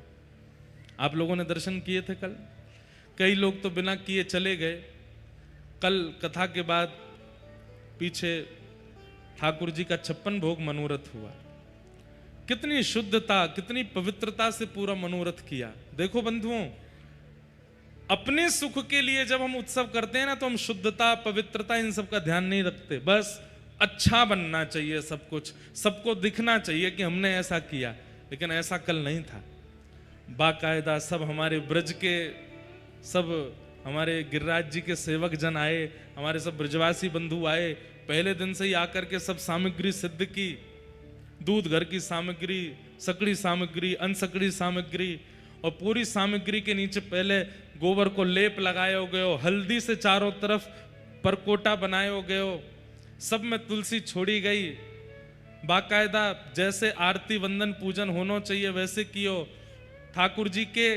आप लोगों ने दर्शन किए थे कल। कई लोग तो बिना किए चले गए। कल कथा के बाद पीछे ठाकुर जी का 56 भोग मनोरथ हुआ। कितनी शुद्धता, कितनी पवित्रता से पूरा मनोरथ किया। देखो बंधुओं, अपने सुख के लिए जब हम उत्सव करते हैं ना, तो हम शुद्धता, पवित्रता इन सब का ध्यान नहीं रखते। बस अच्छा बनना चाहिए, सब कुछ सबको दिखना चाहिए कि हमने ऐसा किया। लेकिन ऐसा कल नहीं था। बाकायदा सब हमारे ब्रज के, सब हमारे गिरिराज जी के सेवक जन आए, हमारे सब ब्रजवासी बंधु आए। पहले दिन से ही आकर के सब सामग्री सिद्ध की, दूध घर की सामग्री, सकड़ी सामग्री, अनसकड़ी सामग्री, और पूरी सामग्री के नीचे पहले गोबर को लेप लगायो गयो, हल्दी से चारों तरफ परकोटा बनायो गयो, सब में तुलसी छोड़ी गई। बाकायदा जैसे आरती वंदन पूजन होना चाहिए वैसे कियो। ठाकुर जी के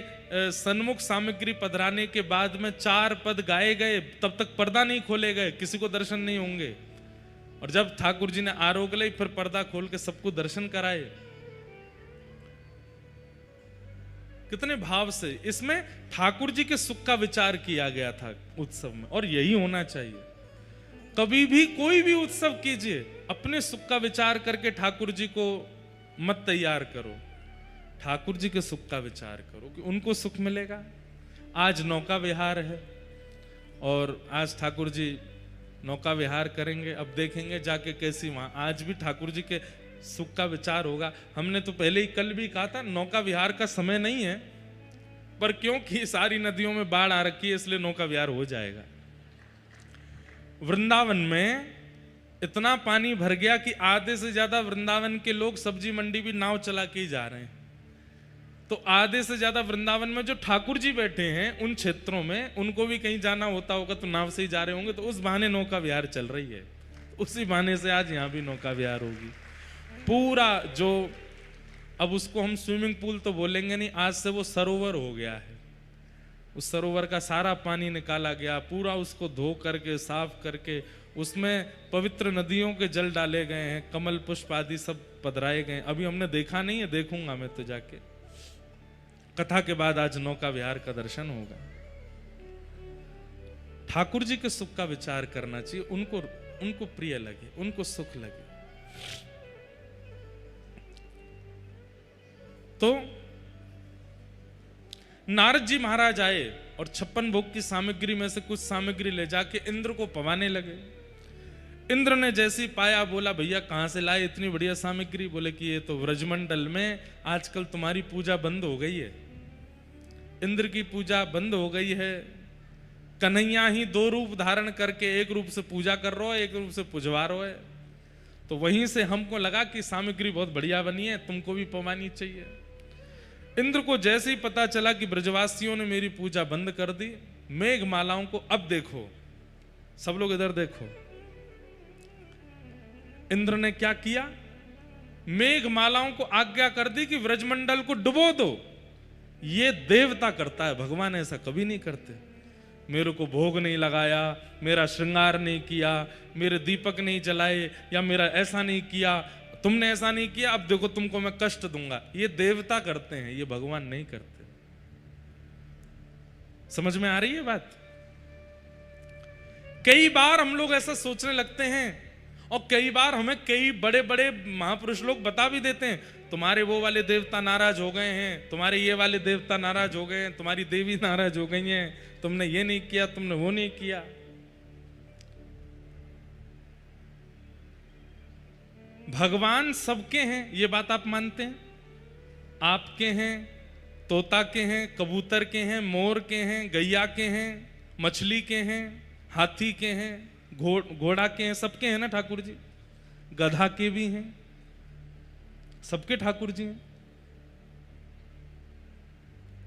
सन्मुख सामग्री पधराने के बाद में 4 पद गाए गए, तब तक पर्दा नहीं खोले गए, किसी को दर्शन नहीं होंगे। और जब ठाकुर जी ने आरोग ली, फिर पर्दा खोल के सबको दर्शन कराए। कितने भाव से इसमें ठाकुर जी के सुख का विचार किया गया था उत्सव में, और यही होना चाहिए। कभी भी कोई भी उत्सव कीजिए, अपने सुख का विचार करके ठाकुर जी को मत तैयार करो, ठाकुर जी के सुख का विचार करो कि उनको सुख मिलेगा। आज नौका विहार है और आज ठाकुर जी नौका विहार करेंगे। अब देखेंगे जाके कैसी वहां आज भी ठाकुर जी के सुख का विचार होगा। हमने तो पहले ही कल भी कहा था, नौका विहार का समय नहीं है, पर क्योंकि सारी नदियों में बाढ़ आ रखी है इसलिए नौका विहार हो जाएगा। वृंदावन में इतना पानी भर गया कि आधे से ज्यादा वृंदावन के लोग सब्जी मंडी भी नाव चला के ही जा रहे हैं। तो आधे से ज्यादा वृंदावन में जो ठाकुर जी बैठे हैं उन क्षेत्रों में, उनको भी कहीं जाना होता होगा तो नाव से ही जा रहे होंगे, तो उस बहाने नौका विहार चल रही है। उसी बहाने से आज यहाँ भी नौका विहार होगी। पूरा जो, अब उसको हम स्विमिंग पूल तो बोलेंगे नहीं, आज से वो सरोवर हो गया है। उस सरोवर का सारा पानी निकाला गया, पूरा उसको धो करके साफ करके उसमें पवित्र नदियों के जल डाले गए हैं, कमल पुष्प आदि सब पधराए गए। अभी हमने देखा नहीं है, देखूंगा मैं तो जाके। कथा के बाद आज नौका विहार का दर्शन होगा। ठाकुर जी के सुख का विचार करना चाहिए, उनको प्रिय लगे, उनको सुख लगे। तो नारद जी महाराज आए और 56 भोग की सामग्री में से कुछ सामग्री ले जाके इंद्र को पवाने लगे। इंद्र ने जैसी पाया बोला, भैया कहां से लाए इतनी बढ़िया सामग्री? बोले कि ये तो व्रजमंडल में आजकल तुम्हारी पूजा बंद हो गई है, इंद्र की पूजा बंद हो गई है। कन्हैया ही 2 रूप धारण करके एक रूप से पूजा कर रहा है, एक रूप से पुजवा रहा है। तो वहीं से हमको लगा कि सामग्री बहुत बढ़िया बनी है, तुमको भी पवानी चाहिए। इंद्र को जैसे ही पता चला कि ब्रजवासियों ने मेरी पूजा बंद कर दी, मेघ मालाओं को, अब देखो सब लोग इधर देखो, इंद्र ने क्या किया? मेघ मालाओं को आज्ञा कर दी कि व्रजमंडल को डुबो दो। ये देवता करता है, भगवान ऐसा कभी नहीं करते। मेरे को भोग नहीं लगाया, मेरा श्रृंगार नहीं किया, मेरे दीपक नहीं जलाए, या मेरा ऐसा नहीं किया, तुमने ऐसा नहीं किया, अब देखो तुमको मैं कष्ट दूंगा। ये देवता करते हैं, ये भगवान नहीं करते। समझ में आ रही है बात? कई बार हम लोग ऐसा सोचने लगते हैं और कई बार हमें कई बड़े बड़े महापुरुष लोग बता भी देते हैं, तुम्हारे वो वाले देवता नाराज हो गए हैं, तुम्हारे ये वाले देवता नाराज हो गए हैं, तुम्हारी देवी नाराज हो गई हैं, तुमने ये नहीं किया, तुमने वो नहीं किया। भगवान सबके हैं, ये बात आप मानते हैं? आपके हैं, तोता के हैं, कबूतर के हैं, मोर के हैं, गैया के हैं, मछली के हैं, हाथी के हैं, घोड़ा के हैं, सबके हैं ना ठाकुर जी। गधा के भी हैं, सबके ठाकुर जी हैं।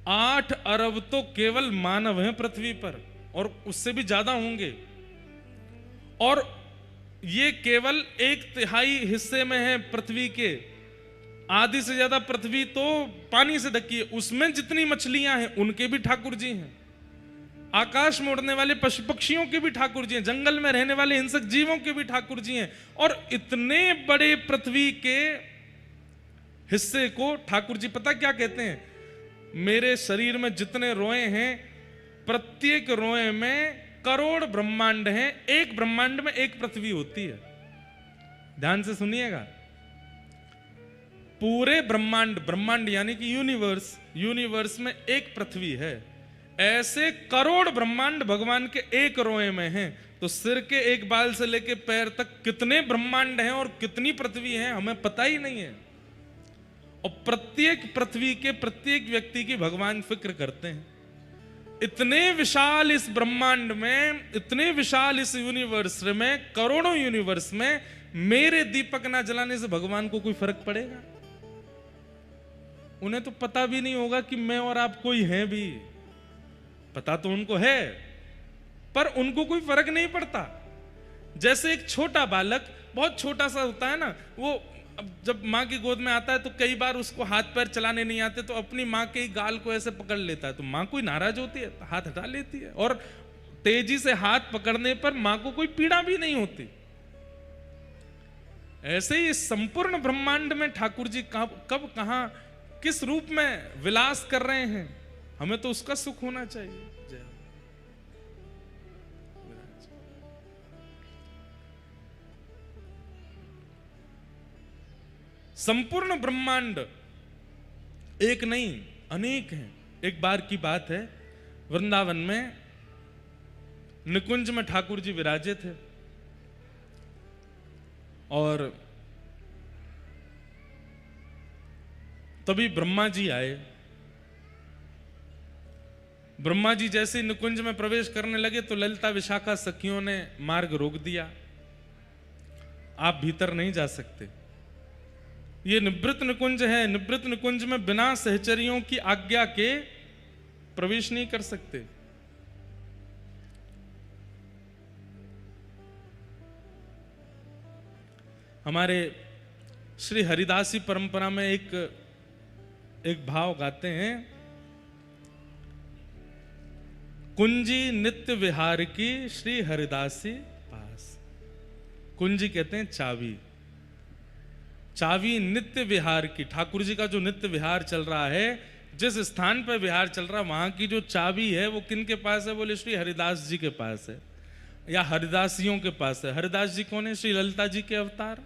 8 अरब तो केवल मानव हैं पृथ्वी पर, और उससे भी ज्यादा होंगे, और ये केवल 1/3 हिस्से में है पृथ्वी के। आधी से ज्यादा पृथ्वी तो पानी से ढकी है, उसमें जितनी मछलियां हैं उनके भी ठाकुर जी हैं। आकाश में उड़ने वाले पशु पक्षियों के भी ठाकुर जी हैं, जंगल में रहने वाले हिंसक जीवों के भी ठाकुर जी हैं। और इतने बड़े पृथ्वी के हिस्से को ठाकुर जी पता क्या कहते हैं? मेरे शरीर में जितने रोए हैं, प्रत्येक रोए में करोड़ ब्रह्मांड हैं, एक ब्रह्मांड में एक पृथ्वी होती है। ध्यान से सुनिएगा, पूरे ब्रह्मांड, ब्रह्मांड यानी कि यूनिवर्स, यूनिवर्स में एक पृथ्वी है। ऐसे करोड़ ब्रह्मांड भगवान के एक रोए में हैं। तो सिर के एक बाल से लेके पैर तक कितने ब्रह्मांड हैं और कितनी पृथ्वी हैं हमें पता ही नहीं है। और प्रत्येक पृथ्वी के प्रत्येक व्यक्ति की भगवान फिक्र करते हैं। इतने विशाल इस ब्रह्मांड में, इतने विशाल इस यूनिवर्स में, करोड़ों यूनिवर्स में मेरे दीपक ना जलाने से भगवान को कोई फर्क पड़ेगा? उन्हें तो पता भी नहीं होगा कि मैं और आप कोई हैं भी। पता तो उनको है, पर उनको कोई फर्क नहीं पड़ता। जैसे एक छोटा बालक, बहुत छोटा सा होता है ना, वो जब माँ की गोद में आता है तो कई बार उसको हाथ पैर चलाने नहीं आते, तो अपनी माँ के गाल को ऐसे पकड़ लेता है, तो माँ कोई नाराज होती है, हाथ हटा लेती है। और तेजी से हाथ पकड़ने पर माँ को कोई पीड़ा भी नहीं होती। ऐसे ही संपूर्ण ब्रह्मांड में ठाकुर जी कब कहां किस रूप में विलास कर रहे हैं, हमें तो उसका सुख होना चाहिए। जय संपूर्ण ब्रह्मांड एक नहीं अनेक हैं। एक बार की बात है, वृंदावन में निकुंज में ठाकुर जी विराजे थे, और तभी ब्रह्मा जी आए। ब्रह्मा जी जैसे निकुंज में प्रवेश करने लगे तो ललिता विशाखा सखियों ने मार्ग रोक दिया, आप भीतर नहीं जा सकते। ये निवृत्त निकुंज है, निवृत्त निकुंज में बिना सहचरियों की आज्ञा के प्रवेश नहीं कर सकते। हमारे श्री हरिदासी परंपरा में एक भाव गाते हैं, कुंजी नित्य विहार की श्री हरिदासी पास। कुंजी कहते हैं चाबी, चाबी नित्य विहार की। ठाकुर जी का जो नित्य विहार चल रहा है, जिस स्थान पर विहार चल रहा है, वहां की जो चाबी है वो किन के पास है? बोले श्री हरिदास जी के पास है, या हरिदासियों के पास है। हरिदास जी कौन है? श्री ललिता जी के अवतार।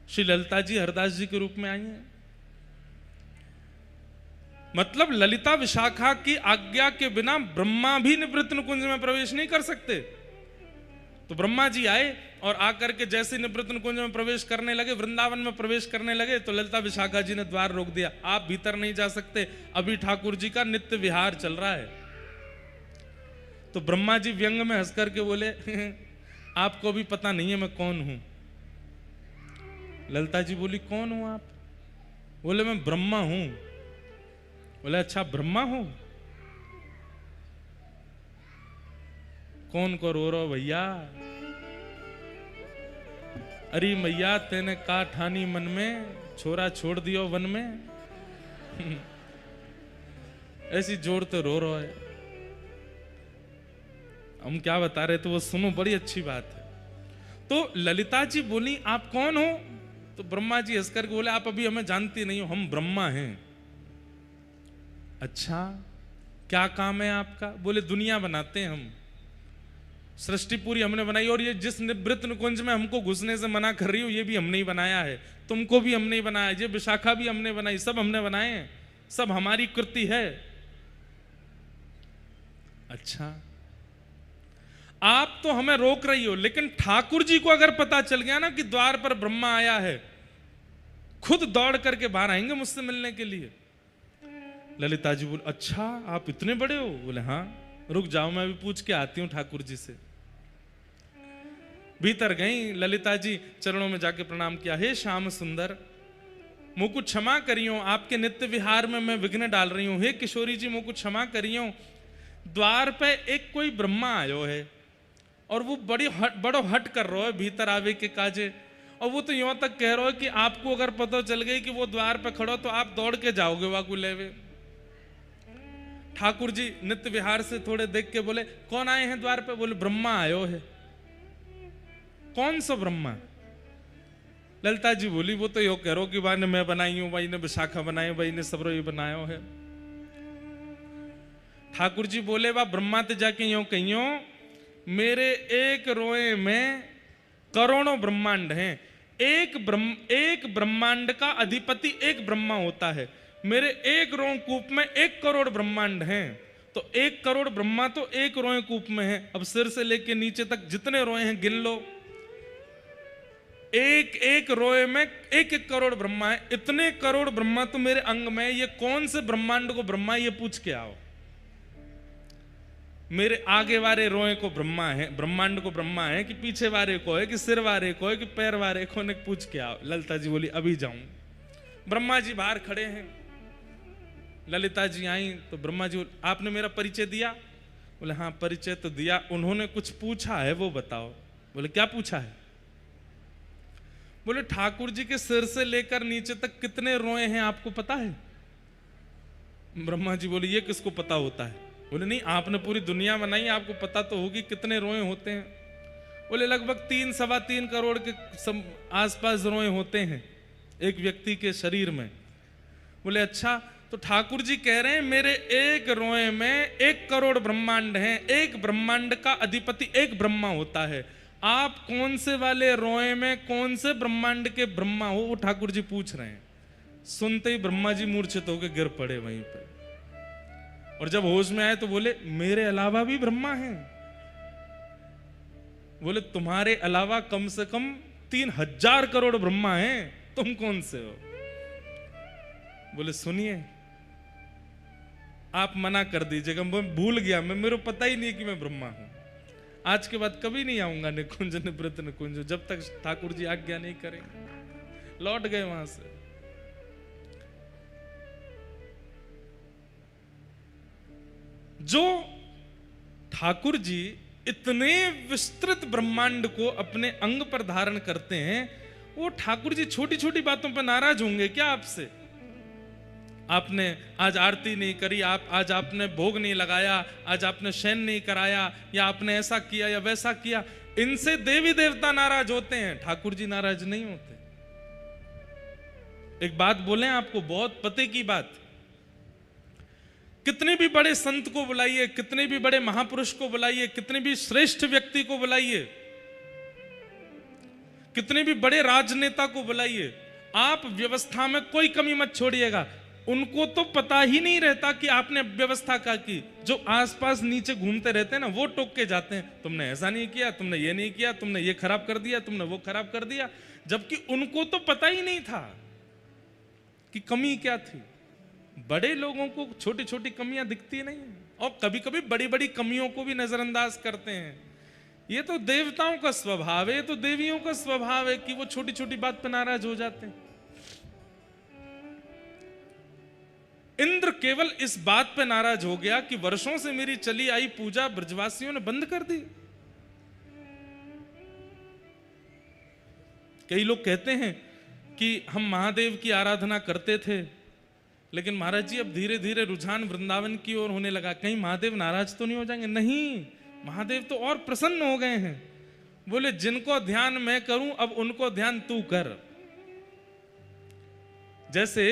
श्री ललिता जी हरिदास जी के रूप में आई हैं। मतलब ललिता विशाखा की आज्ञा के बिना ब्रह्मा भी निवृत्त निकुंज में प्रवेश नहीं कर सकते। तो ब्रह्मा जी आए और आकर के जैसे निवृत्त निकुंज में प्रवेश करने लगे, वृंदावन में प्रवेश करने लगे, तो ललिता विशाखा जी ने द्वार रोक दिया, आप भीतर नहीं जा सकते, अभी ठाकुर जी का नित्य विहार चल रहा है। तो ब्रह्मा जी व्यंग में हंस करके बोले आपको भी पता नहीं है मैं कौन हूं। ललिता जी बोली कौन हूं आप? बोले मैं ब्रह्मा हूं। बोले अच्छा ब्रह्मा हो, कौन को रो रहो भैया? अरे मैया तेने का ठानी मन में, छोरा छोड़ दियो वन में ऐसी जोर तो रो रहा है। हम क्या बता रहे थे वो सुनो, बड़ी अच्छी बात है। तो ललिता जी बोली आप कौन हो? तो ब्रह्मा जी हंस करके बोले आप अभी हमें जानती नहीं हो, हम ब्रह्मा हैं। अच्छा क्या काम है आपका? बोले दुनिया बनाते हैं हम। सृष्टि पूरी हमने बनाई, और ये जिस निवृत्त निकुंज में हमको घुसने से मना कर रही हो ये भी हमने ही बनाया है, तुमको भी हमने ही बनाया, ये विशाखा भी हमने बनाई, सब हमने बनाए हैं, सब हमारी कृति है। अच्छा, आप तो हमें रोक रही हो, लेकिन ठाकुर जी को अगर पता चल गया ना कि द्वार पर ब्रह्मा आया है, खुद दौड़ करके बाहर आएंगे मुझसे मिलने के लिए। ललिता जी बोले अच्छा आप इतने बड़े हो? बोले हाँ, रुक जाओ मैं भी पूछ के आती हूं ठाकुर जी से। भीतर गई, ललिता जी चरणों में जाके प्रणाम किया, हे श्याम सुंदर मुझको क्षमा करियो, आपके नित्य विहार में मैं विघ्न डाल रही हूं। हे किशोरी जी मुझको क्षमा करियो, द्वार पे एक कोई ब्रह्मा आयो है और वो बड़ो हट कर रहा है भीतर आवे के काजे, और वो तो यूं तक कह रहा है कि आपको अगर पता चल गई कि वो द्वार पे खड़ो तो आप दौड़ के जाओगे वाकू लेवे। ठाकुर जी नित्य विहार से थोड़े देख के बोले कौन आए हैं द्वार पे? बोले ब्रह्मा आयो है। कौन सा ब्रह्मा? ललिता जी बोली वो तो यो कह रहा कि भाई ने मैं बनाई हूं, भाई ने विशाखा बनाई, भाई ने सब ये बनायो है। ठाकुर जी बोले वाह ब्रह्मा ते जाके यो कहियो मेरे एक रोए में करोड़ों ब्रह्मांड हैं, एक ब्रह्मांड का अधिपति एक ब्रह्मा होता है, मेरे एक रोए कूप में 1 करोड़ ब्रह्मांड हैं, तो 1 करोड़ ब्रह्मा तो एक रोए कूप में है। अब सिर से लेके नीचे तक जितने रोए हैं गिन लो, एक रोए में 1 करोड़ ब्रह्मा है, इतने करोड़ ब्रह्मा तो मेरे अंग में। ये कौन से ब्रह्मांड को ब्रह्मा ये पूछ के आओ। मेरे आगे वाले रोए को ब्रह्मा है, ब्रह्मांड को ब्रह्मा है कि पीछे वाले को है कि सिर वाले को है कि पैर वाले को, ने पूछ के आओ। ललिता जी बोली अभी जाऊं। ब्रह्मा जी बाहर खड़े हैं, ललिता जी आई तो ब्रह्मा जी आपने मेरा परिचय दिया? बोले हाँ परिचय तो दिया, उन्होंने कुछ पूछा है वो बताओ। बोले क्या पूछा है? बोले ठाकुर जी के सिर से लेकर नीचे तक कितने रोए हैं आपको पता है? ब्रह्मा जी बोले ये किसको पता होता है? बोले नहीं आपने पूरी दुनिया बनाई, आपको पता तो होगी कितने रोए होते हैं। बोले लगभग 3-3.25 करोड़ के आसपास रोए होते हैं एक व्यक्ति के शरीर में। बोले अच्छा, तो ठाकुर जी कह रहे हैं मेरे एक रोए में 1 करोड़ ब्रह्मांड हैं, एक ब्रह्मांड का अधिपति एक ब्रह्मा होता है। आप कौन से वाले रोए में कौन से ब्रह्मांड के ब्रह्मा हो वो ठाकुर जी पूछ रहे हैं। सुनते ही ब्रह्मा जी मूर्छित होकर गिर पड़े वहीं पर, और जब होश में आए तो बोले मेरे अलावा भी ब्रह्मा हैं। बोले तुम्हारे अलावा कम से कम 3000 करोड़ ब्रह्मा हैं, तुम कौन से हो? बोले सुनिए आप मना कर दीजिएगा, मैं भूल गया, मेरे को पता ही नहीं कि मैं ब्रह्मा हूं। आज के बाद कभी नहीं आऊंगा निकुंज निवृत्त निकुंज, जब तक ठाकुर जी आज्ञा नहीं करेंगे। लौट गए वहां से। जो ठाकुर जी इतने विस्तृत ब्रह्मांड को अपने अंग पर धारण करते हैं, वो ठाकुर जी छोटी छोटी बातों पर नाराज होंगे क्या आपसे? आपने आज आरती नहीं करी, आज आपने भोग नहीं लगाया, आज आपने शयन नहीं कराया, या आपने ऐसा किया या वैसा किया, इनसे देवी देवता नाराज होते हैं, ठाकुर जी नाराज नहीं होते। एक बात बोले आपको, बहुत पते की बात, कितने भी बड़े संत को बुलाइए, कितने भी बड़े महापुरुष को बुलाइए, कितने भी श्रेष्ठ व्यक्ति को बुलाइए, कितने भी बड़े राजनेता को बुलाइए, आप व्यवस्था में कोई कमी मत छोड़िएगा। उनको तो पता ही नहीं रहता कि आपने व्यवस्था का की। जो आसपास नीचे घूमते रहते हैं ना, वो टोक के जाते हैं तुमने ऐसा नहीं किया, तुमने ये नहीं किया, तुमने ये खराब कर दिया, तुमने वो खराब कर दिया, जबकि उनको तो पता ही नहीं था कि कमी क्या थी। बड़े लोगों को छोटी छोटी कमियां दिखती नहीं है, और कभी कभी बड़ी बड़ी कमियों को भी नजरअंदाज करते हैं। ये तो देवताओं का स्वभाव है, ये तो देवियों का स्वभाव है कि वो छोटी छोटी बात पर नाराज हो जाते हैं। इंद्र केवल इस बात पे नाराज हो गया कि वर्षों से मेरी चली आई पूजा ब्रजवासियों ने बंद कर दी। कई लोग कहते हैं कि हम महादेव की आराधना करते थे, लेकिन महाराज जी अब धीरे धीरे रुझान वृंदावन की ओर होने लगा, कहीं महादेव नाराज तो नहीं हो जाएंगे? नहीं, महादेव तो और प्रसन्न हो गए हैं। बोले जिनको ध्यान मैं करूं अब उनको ध्यान तू कर। जैसे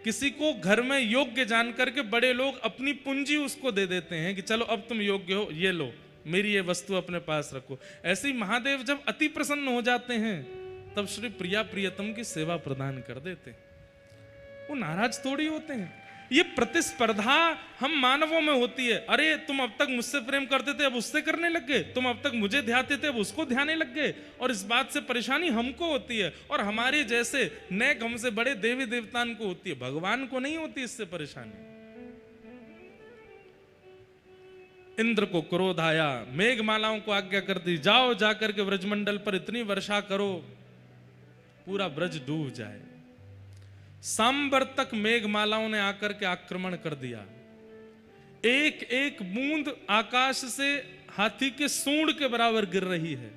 किसी को घर में योग्य जान करके बड़े लोग अपनी पूंजी उसको दे देते हैं कि चलो अब तुम योग्य हो, ये लो, मेरी ये वस्तु अपने पास रखो। ऐसे ही महादेव जब अति प्रसन्न हो जाते हैं तब श्री प्रिया प्रियतम की सेवा प्रदान कर देते हैं। वो नाराज थोड़ी होते हैं। ये प्रतिस्पर्धा हम मानवों में होती है। अरे तुम अब तक मुझसे प्रेम करते थे, अब उससे करने लग गए। तुम अब तक मुझे ध्याते थे, अब उसको ध्याने लग गए। और इस बात से परेशानी हमको होती है और हमारे जैसे नेक हमसे बड़े देवी देवताओं को होती है, भगवान को नहीं होती इससे परेशानी। इंद्र को क्रोध आया, मेघमालाओं को आज्ञा कर दी, जाओ जाकर के ब्रजमंडल पर इतनी वर्षा करो पूरा ब्रज डूब जाए। सांबर तक मेघमालाओं ने आकर के आक्रमण कर दिया। एक एक बूंद आकाश से हाथी के सूंड के बराबर गिर रही है।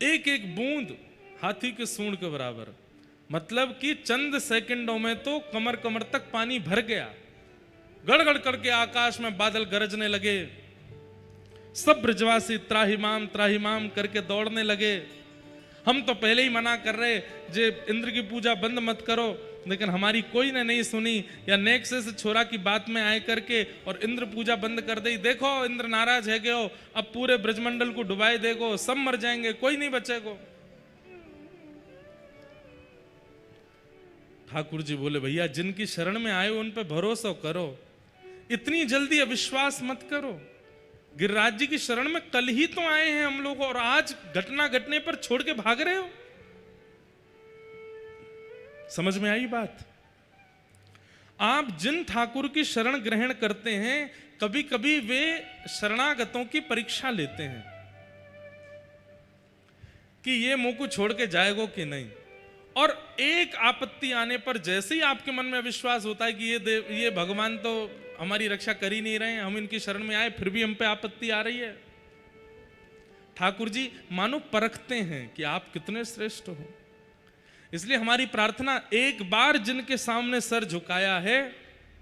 एक एक बूंद हाथी के सूंड के बराबर, मतलब कि चंद सेकंडों में तो कमर कमर तक पानी भर गया। गड़गड़ करके आकाश में बादल गरजने लगे। सब ब्रजवासी त्राहिमाम करके दौड़ने लगे। हम तो पहले ही मना कर रहे जे इंद्र की पूजा बंद मत करो, लेकिन हमारी कोई ने नहीं सुनी। या नेक से छोरा की बात में आए करके और इंद्र पूजा बंद कर दी। देखो इंद्र नाराज है गयो, अब पूरे ब्रजमंडल को डुबाए देगो, सब मर जाएंगे, कोई नहीं बचेगो। ठाकुर जी बोले भैया जिनकी शरण में आए उन पे भरोसा करो, इतनी जल्दी अविश्वास मत करो। गिरिराज जी की शरण में कल ही तो आए हैं हम लोग और आज घटना घटने पर छोड़ के भाग रहे हो। समझ में आई बात? आप जिन ठाकुर की शरण ग्रहण करते हैं कभी कभी वे शरणागतों की परीक्षा लेते हैं कि ये मुंह को छोड़ के जाएगो कि नहीं। और एक आपत्ति आने पर जैसे ही आपके मन में अविश्वास होता है कि ये भगवान तो हमारी रक्षा कर ही नहीं रहे हैं, हम इनकी शरण में आए फिर भी हम पे आपत्ति आ रही है। ठाकुर जी मानो परखते हैं कि आप कितने श्रेष्ठ हो। इसलिए हमारी प्रार्थना, एक बार जिनके सामने सर झुकाया है,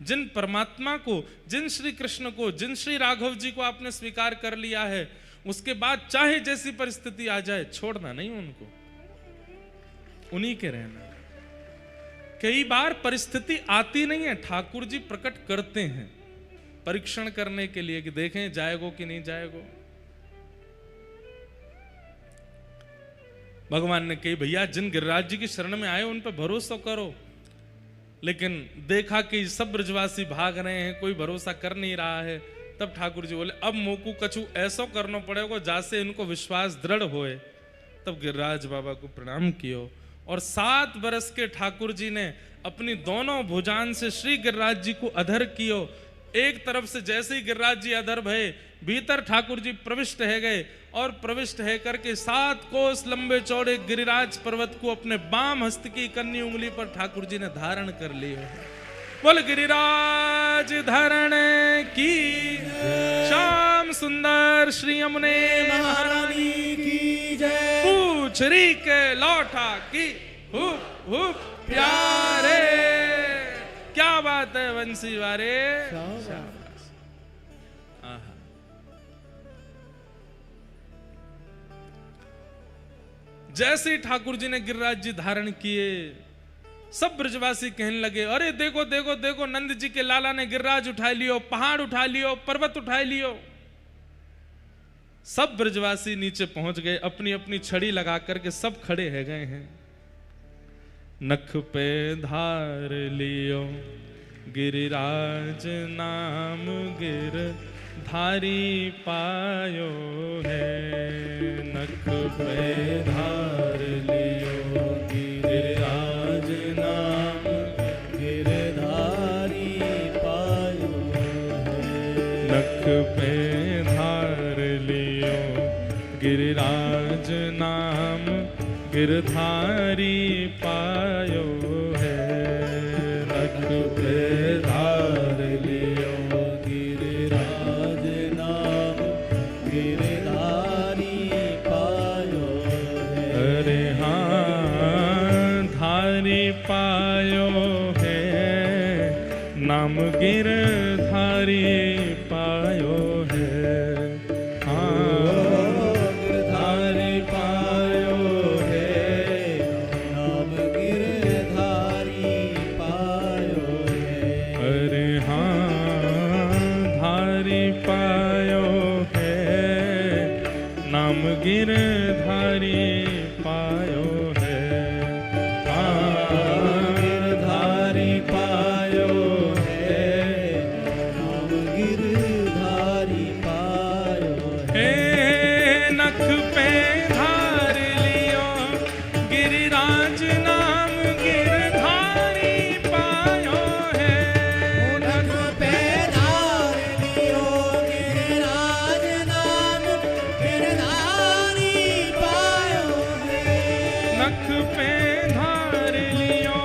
जिन परमात्मा को, जिन श्री कृष्ण को, जिन श्री राघव जी को आपने स्वीकार कर लिया है, उसके बाद चाहे जैसी परिस्थिति आ जाए छोड़ना नहीं उनको, उन्हीं के रहना। कई बार परिस्थिति आती नहीं है, ठाकुर जी प्रकट करते हैं परीक्षण करने के लिए कि देखें जाएगो कि नहीं जाएगो। भगवान ने कही भैया जिन गिरिराज जी की शरण में आए उन पर भरोसा करो। लेकिन देखा कि सब ब्रजवासी भाग रहे हैं, कोई भरोसा कर नहीं रहा है, तब ठाकुर जी बोले अब मोकू कछु ऐसा करना पड़ेगा जासे इनको विश्वास दृढ़ होए। तब गिरिराज बाबा को प्रणाम कियो और 7 बरस के ठाकुर जी ने अपनी दोनों भुजान से श्री गिरिराज जी को अधर कियो। एक तरफ से जैसे ही गिरिराज जी अधर भये, भीतर ठाकुर जी प्रविष्ट है गए और प्रविष्ट है करके 7 कोस लंबे चौड़े गिरिराज पर्वत को अपने बाम हस्त की कन्नी उंगली पर ठाकुर जी ने धारण कर लिया। बोल गिरिराज धारण की श्याम सुंदर श्री यमुने महारानी की जय। पूछ री के लौटा की हुप हुप प्यारे। क्या बात है वंशी वारे। जैसे ही ठाकुर जी ने गिरिराज जी धारण किए, सब ब्रजवासी कहने लगे अरे देखो देखो देखो नंद जी के लाला ने गिरिराज उठा लियो, पहाड़ उठा लियो, पर्वत उठा लियो। सब ब्रजवासी नीचे पहुंच गए, अपनी अपनी छड़ी लगा करके सब खड़े है गए हैं। नख पे धार लियो गिरिराज नाम गिर धारी पायो है। नख पे धार लियो गिरिराज नाम गिरधारी पायो है। नख पे धार लियो गिरिराज नाम गिरधारी पायो है। नख पे धार लियो गिरिराज नाम गिरधारी पायो है। अरे हाँ धारी पायो है, नाम गिरधारी पायो है। गिरधारी पायो है। गिरधारी पायो है, नाम गिरधारी पायो है। नख पे धार लियो गिरिराज नाम गिरधारी पायो है। नख पे धार लियो गिरिराज नाम गिरधारी पायो है। नख पे धार लियो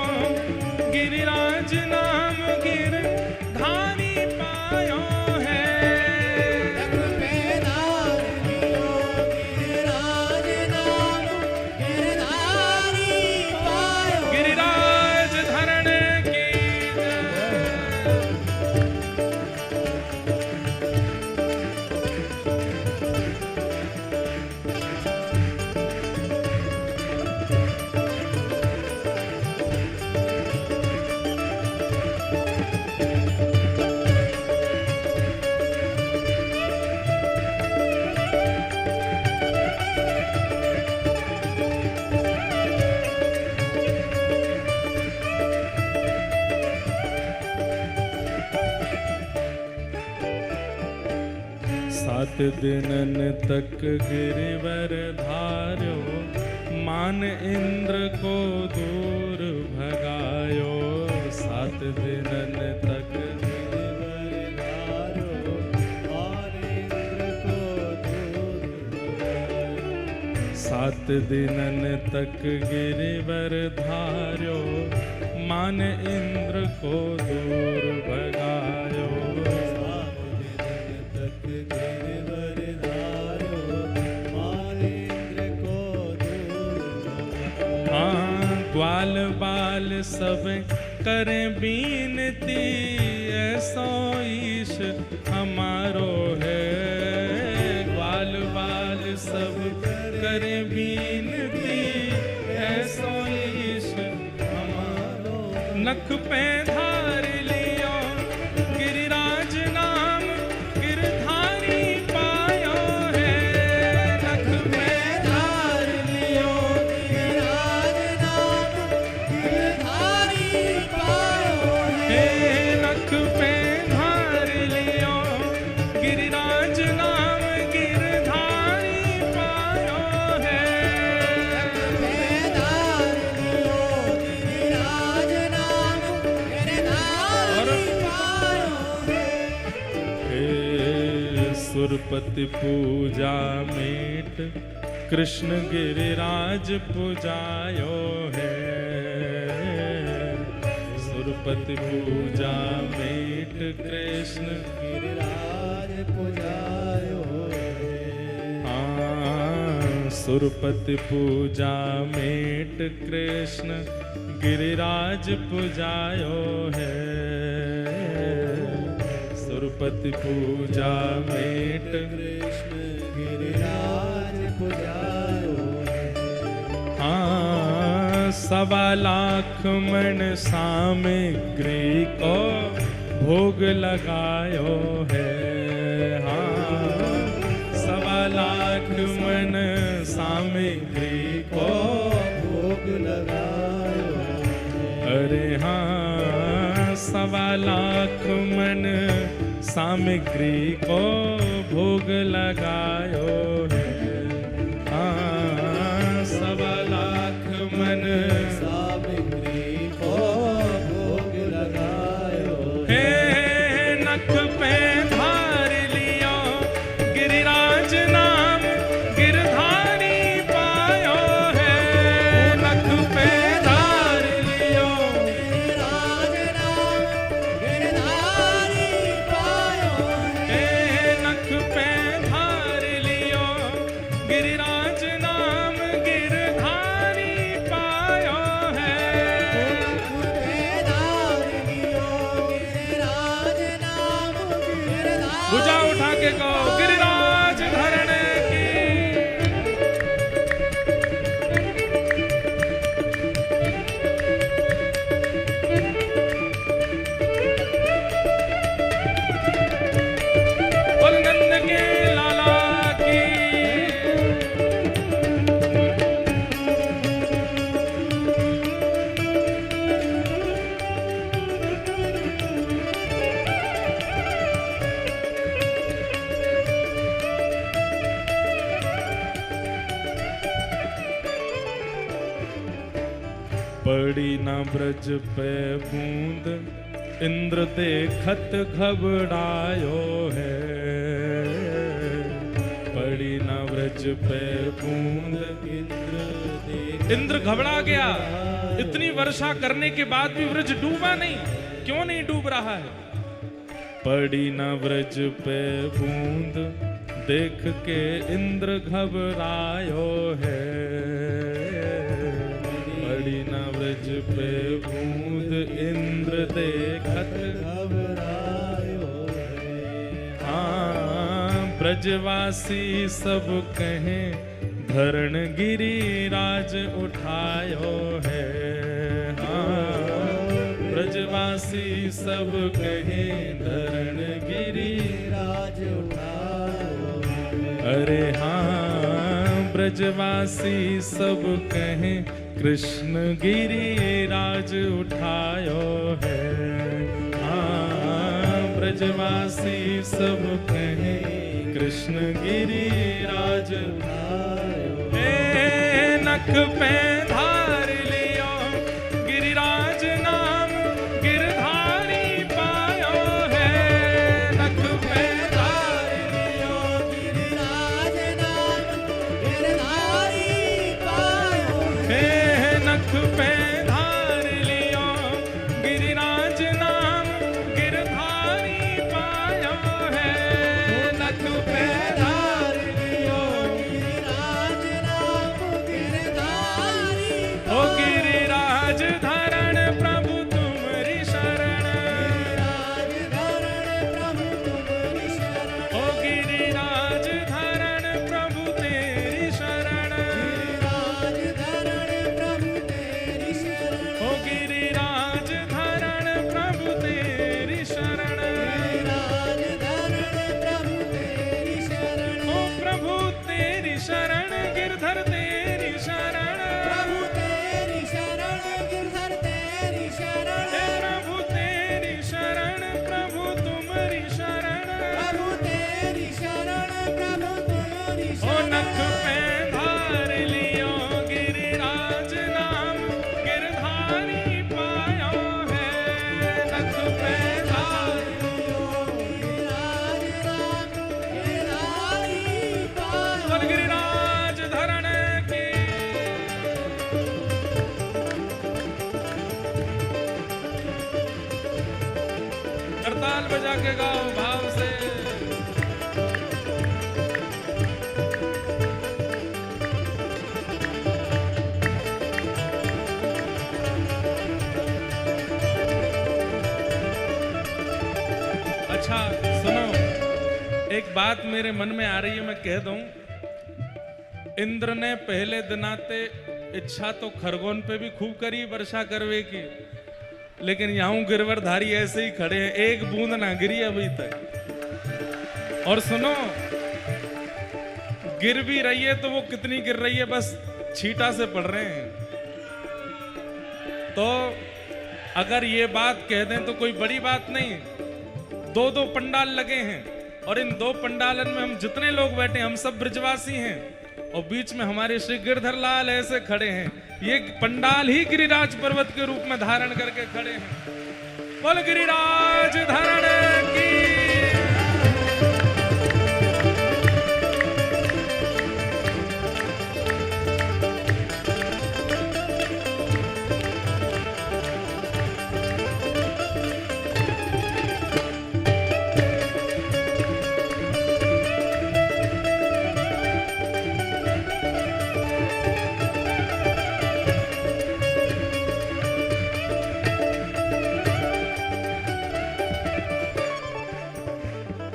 गिरिराज नाम गिरधारी पायो है। नख पे धार लियो गिरिराज नाम गिरधारी पायो। गिरिराज धरण की जय। सात दिनन तक गिरिवर धार्यो, मान इंद्र को दूर भगायो। सात दिनन तक गिरिवर धारो, मान इंद्र को दूर भगायो। सात दिनन तक गिरिवर धार्यो, मान इंद्र को दूर भगायो। तक गिरिवर धारो, मान इंद्र को दूर भगायो। हाँ ग्वाल बाल सब करें बीनती, ऐसो ईश हमारो है। ग्वाल बाल सब करें बीनती, ऐसो ईश हमारो। नख पे धार लियो गिरिराज नाम गिरधारी पायो है। नख पे धार लियो गिरिराज नाम गिरधारी पायो है। नख पे धार लियो गिरिराज नाम गिरधारी पायो है। धार लियो गिरिराज नाम गिरधारी पायो है। हे सुरपति पूजा मेट, कृष्ण गिरिराज पुजायो है। सुरपति पूजा मेट, कृष्ण गिरिराज पुजायो है। हाँ सुरपति पूजा मेट, कृष्ण गिरिराज पुजायो है। सुरपति पूजा मेट कृष्ण गिरिराज पुजायो है। हाँ 1.25 लाख मण सामग्री को भोग लगायो है। हाँ 1.25 लाख मण सामग्री को भोग लगायो है। अरे हाँ 1.25 लाख मन सामग्री को भोग लगायो है। हाँ 1.25 लाख मन सामग्री को भोग लगायो हे है। नख पे धार लियो गिरिराज नाम गिरधारी पायो है। नख पे धार लियो गिरिराज नाम गिरधारी पायो है। हे नख पे धार लियो गिरिराज नाम गिरधारी पायो है। धार लियो गिरिराज नाम गिरधारी। भुजा उठा के कहो गिरिराज धरण की। बोल नंद के लाला की। पड़ी न ब्रज पे बूंद इंद्र देखत घबरायो है। पड़ी न ब्रज पे बूंद इंद्र घबरा गया। इतनी वर्षा करने के बाद भी ब्रज डूबा नहीं, क्यों नहीं डूब रहा है? पड़ी न ब्रज पे बूंद देख के इंद्र घबरायो है। पड़ी न ब्रज पे बूंद इंद्र देखत घबरायो है। हाँ ब्रजवासी सब कहें धरण गिरिराज उठायो है। हाँ ब्रजवासी सब कहें धरण गिरिराज उठायो। अरे हाँ ब्रजवासी सब कहें कृष्ण गिरिराज उठायो है। हाँ ब्रजवासी सब कहें कृष्ण गिरिराज उठायो है। नख पे धार लियो गिरिराज नाम गिरधारी पायो है। नख पे धार लियो गिरिराज नाम गिरधारी पायो है। नख पे धार लियो गिरिराज नाम गिरधारी पायो है। नख पे धार लियो गिरिराज नाम गिरधारी ओ गिरिराज धरण प्रभु तुम्हारी शरण। गिरिराज धरण प्रभु तेरी शरण। ओ गिरिराज धरण प्रभु तेरी शरण। गिरिराज धरण प्रभु तेरी शरण। ओ प्रभु तेरी शरण गिरधर तेरी शरण। प्रभु तेरी शरण गिरधर तेरी शरण। हे प्रभु तेरी शरण प्रभु तुम्हारी शरण। प्रभु तेरी शरण प्रभु तुम्हारी ओ शरण। नख पे धार लियो गिरिराज नाम गिरधारी पायो है। नख पे धार गिरिराज नाम गिरधारी पायो। बोल गिरिराज धरण की। करताल बजा के गाओ भाव से। अच्छा सुनो, एक बात मेरे मन में आ रही है, मैं कह दूं। इंद्र ने पहले दिनाते इच्छा तो खरगोन पे भी खूब करी वर्षा करवे की, लेकिन यहाँ गिरवरधारी ऐसे ही खड़े हैं, एक बूंद ना गिरी अभी तक। और सुनो, गिर भी रही है तो वो कितनी गिर रही है, बस छींटा से पड़ रहे हैं। तो अगर ये बात कह दें तो कोई बड़ी बात नहीं। दो दो पंडाल लगे हैं और इन दो पंडालन में हम जितने लोग बैठे हैं हम सब ब्रजवासी हैं, और बीच में हमारे श्री गिरधर लाल ऐसे खड़े हैं। ये पंडाल ही गिरिराज पर्वत के रूप में धारण करके खड़े हैं। बोल गिरिराज धारण की।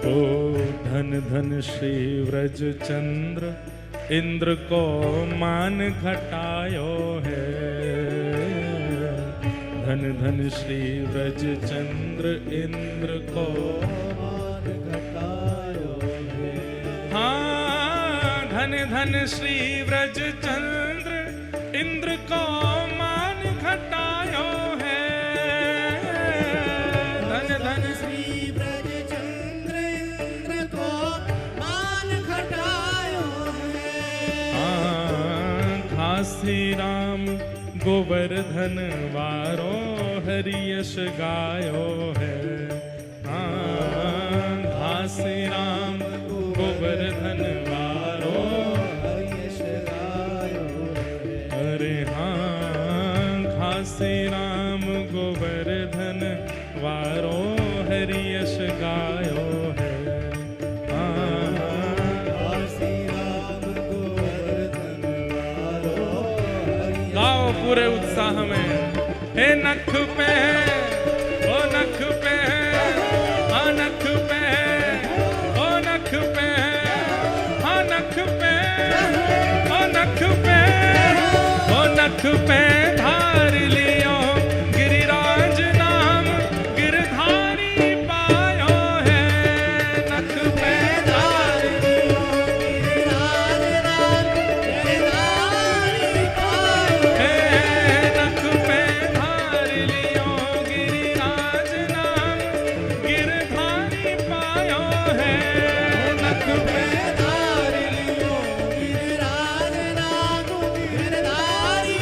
ओ धन धन श्री व्रज चंद्र इंद्र को मान घटायो है। धन धन श्री व्रज चंद्र इंद्र को मान घटायो है। हाँ धन धन श्री व्रज चंद्र इंद्र को मान घटायो है। धन धन श्री ब्रज चंद्र इंद्र को मान घटायो है। घासी राम गोवर्धन वारो हरि यश गायो है। हाँ घासी राम गोवर्धन वारो यश गायो है। अरे हाँ घासी राम गोवर्धन वारो हरि यश गायो है। घासी राम गोवर्धन वारो हरि यश गाओ पूरे उत्साह में। हे नख पे ओ नख पे हाँ नख पे ओ नख पे हाँ नख पे ओ नख पे ओ नख पे धार लियो गिरिराज नाम गिरधारी पायो है। नख पे धार लियो गिरिराज नाम गिरधारी पायो है। नख पे धार लियो गिरिराज नाम गिरधारी पायो है। नख पे धार लियो गिरिराज नाम गिरधारी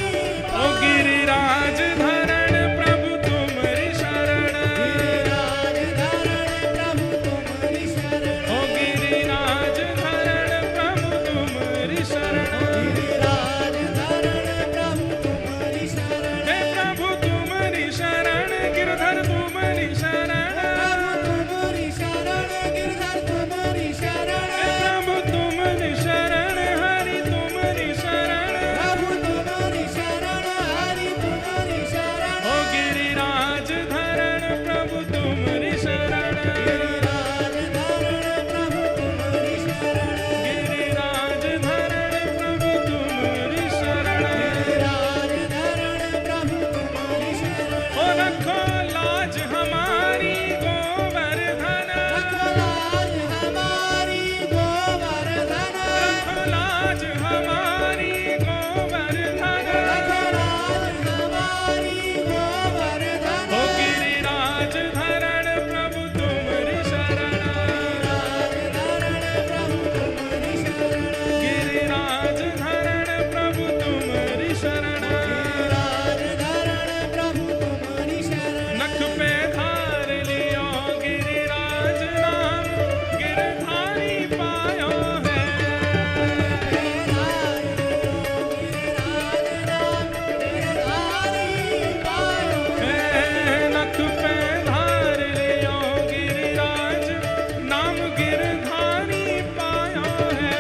ओ गिरिराज धरण प्रभु तुम्हारी शरण। गिरिराज धरण प्रभु तुम्हारी शरण। ओ गिरिराज धरण प्रभु तुम्हारी शरण। गिरिराज धरण प्रभु तुम्हारी शरण। हे प्रभु तुम्हारी शरण गिरधर तुम्हारी शरण। प्रभु तुम्हारी शरण गिरधर तुम्हारी शरण। हे प्रभु तुम्हारी शरण हरि तुम्हारी शरण। प्रभु तुम्हारी शरण हरि तुम्हारी शरण। ओ गिरिराज धरण प्रभु तुम्हारी शरण। गिरिराज धरण प्रभु तुम्हारी शरण। गिरिराज धरण प्रभु तुम्हारी शरण। गिरिराज धरण प्रभु तुम्हारी शरण। ओ रखो लाज हमारी गोवर्धन। रखो लाज हमारी गोवर्धन। रखो लाज हमारी गोवर्धन। रखो लाज हमारी गोवर्धन। ओ गिरिराज धरण प्रभु तुम्हारी शरण। गिरिराज धरण प्रभु तुम्हारी शरण। गिरिराज धरण प्रभु तुम्हारी शरण। गिरिराज धरण प्रभु तुम्हारी शरण। नख पे धार लियो गिरिराज नाम गिरधारी पायो है। नख पे धार लियो गिरिराज नाम गिरधारी पायो है।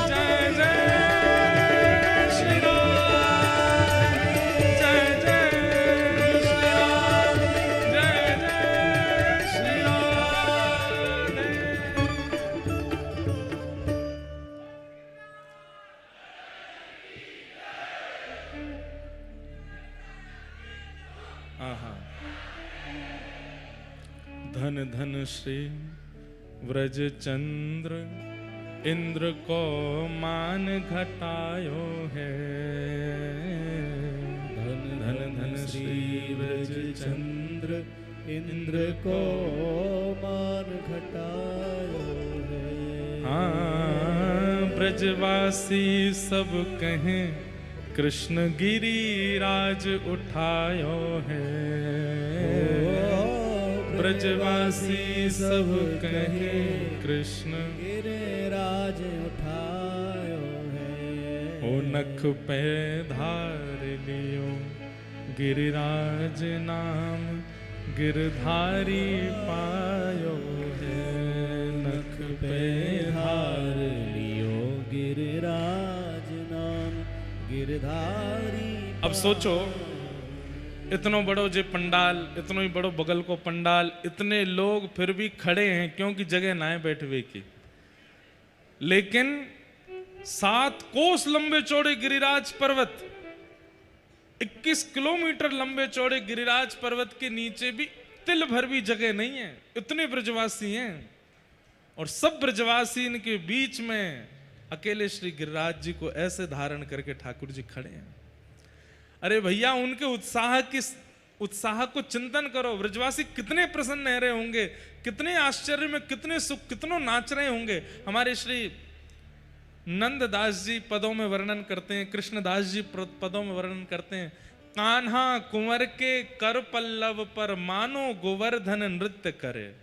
जय जय श्री राम। जय जय श्री राम। जय जय श्री राम। आहा धन धन श्री व्रज चंद्र इंद्र को मान घटायो है। धन धन धन श्री व्रज चंद्र इंद्र को मान घटायो है। हाँ ब्रजवासी सब कहें कृष्ण गिरिराज उठायो है। ब्रजवासी सब कहें कृष्ण गिरिराज उठायो है। ओ नख पे धार लियो गिरिराज नाम गिरधारी पायो है। नख पे धार लियो गिरिराज नाम गिरधारी। अब सोचो इतनो बड़ो जे पंडाल, इतनो ही बड़ो बगल को पंडाल, इतने लोग फिर भी खड़े हैं क्योंकि जगह ना है बैठवे की। लेकिन 7 कोस लंबे चौड़े गिरिराज पर्वत, 21 किलोमीटर लंबे चौड़े गिरिराज पर्वत के नीचे भी तिल भर भी जगह नहीं है। इतने ब्रजवासी हैं और सब ब्रजवासी इनके बीच में अकेले श्री गिरिराज जी को ऐसे धारण करके ठाकुर जी खड़े हैं। अरे भैया उनके उत्साह को चिंतन करो। ब्रजवासी कितने प्रसन्न रह रहे होंगे, कितने आश्चर्य में, कितने सुख, कितनों नाच रहे होंगे। हमारे श्री नंददास जी पदों में वर्णन करते हैं, कृष्णदास जी पदों में वर्णन करते हैं, कान्हा कुंवर के कर पल्लव पर मानो गोवर्धन नृत्य करे।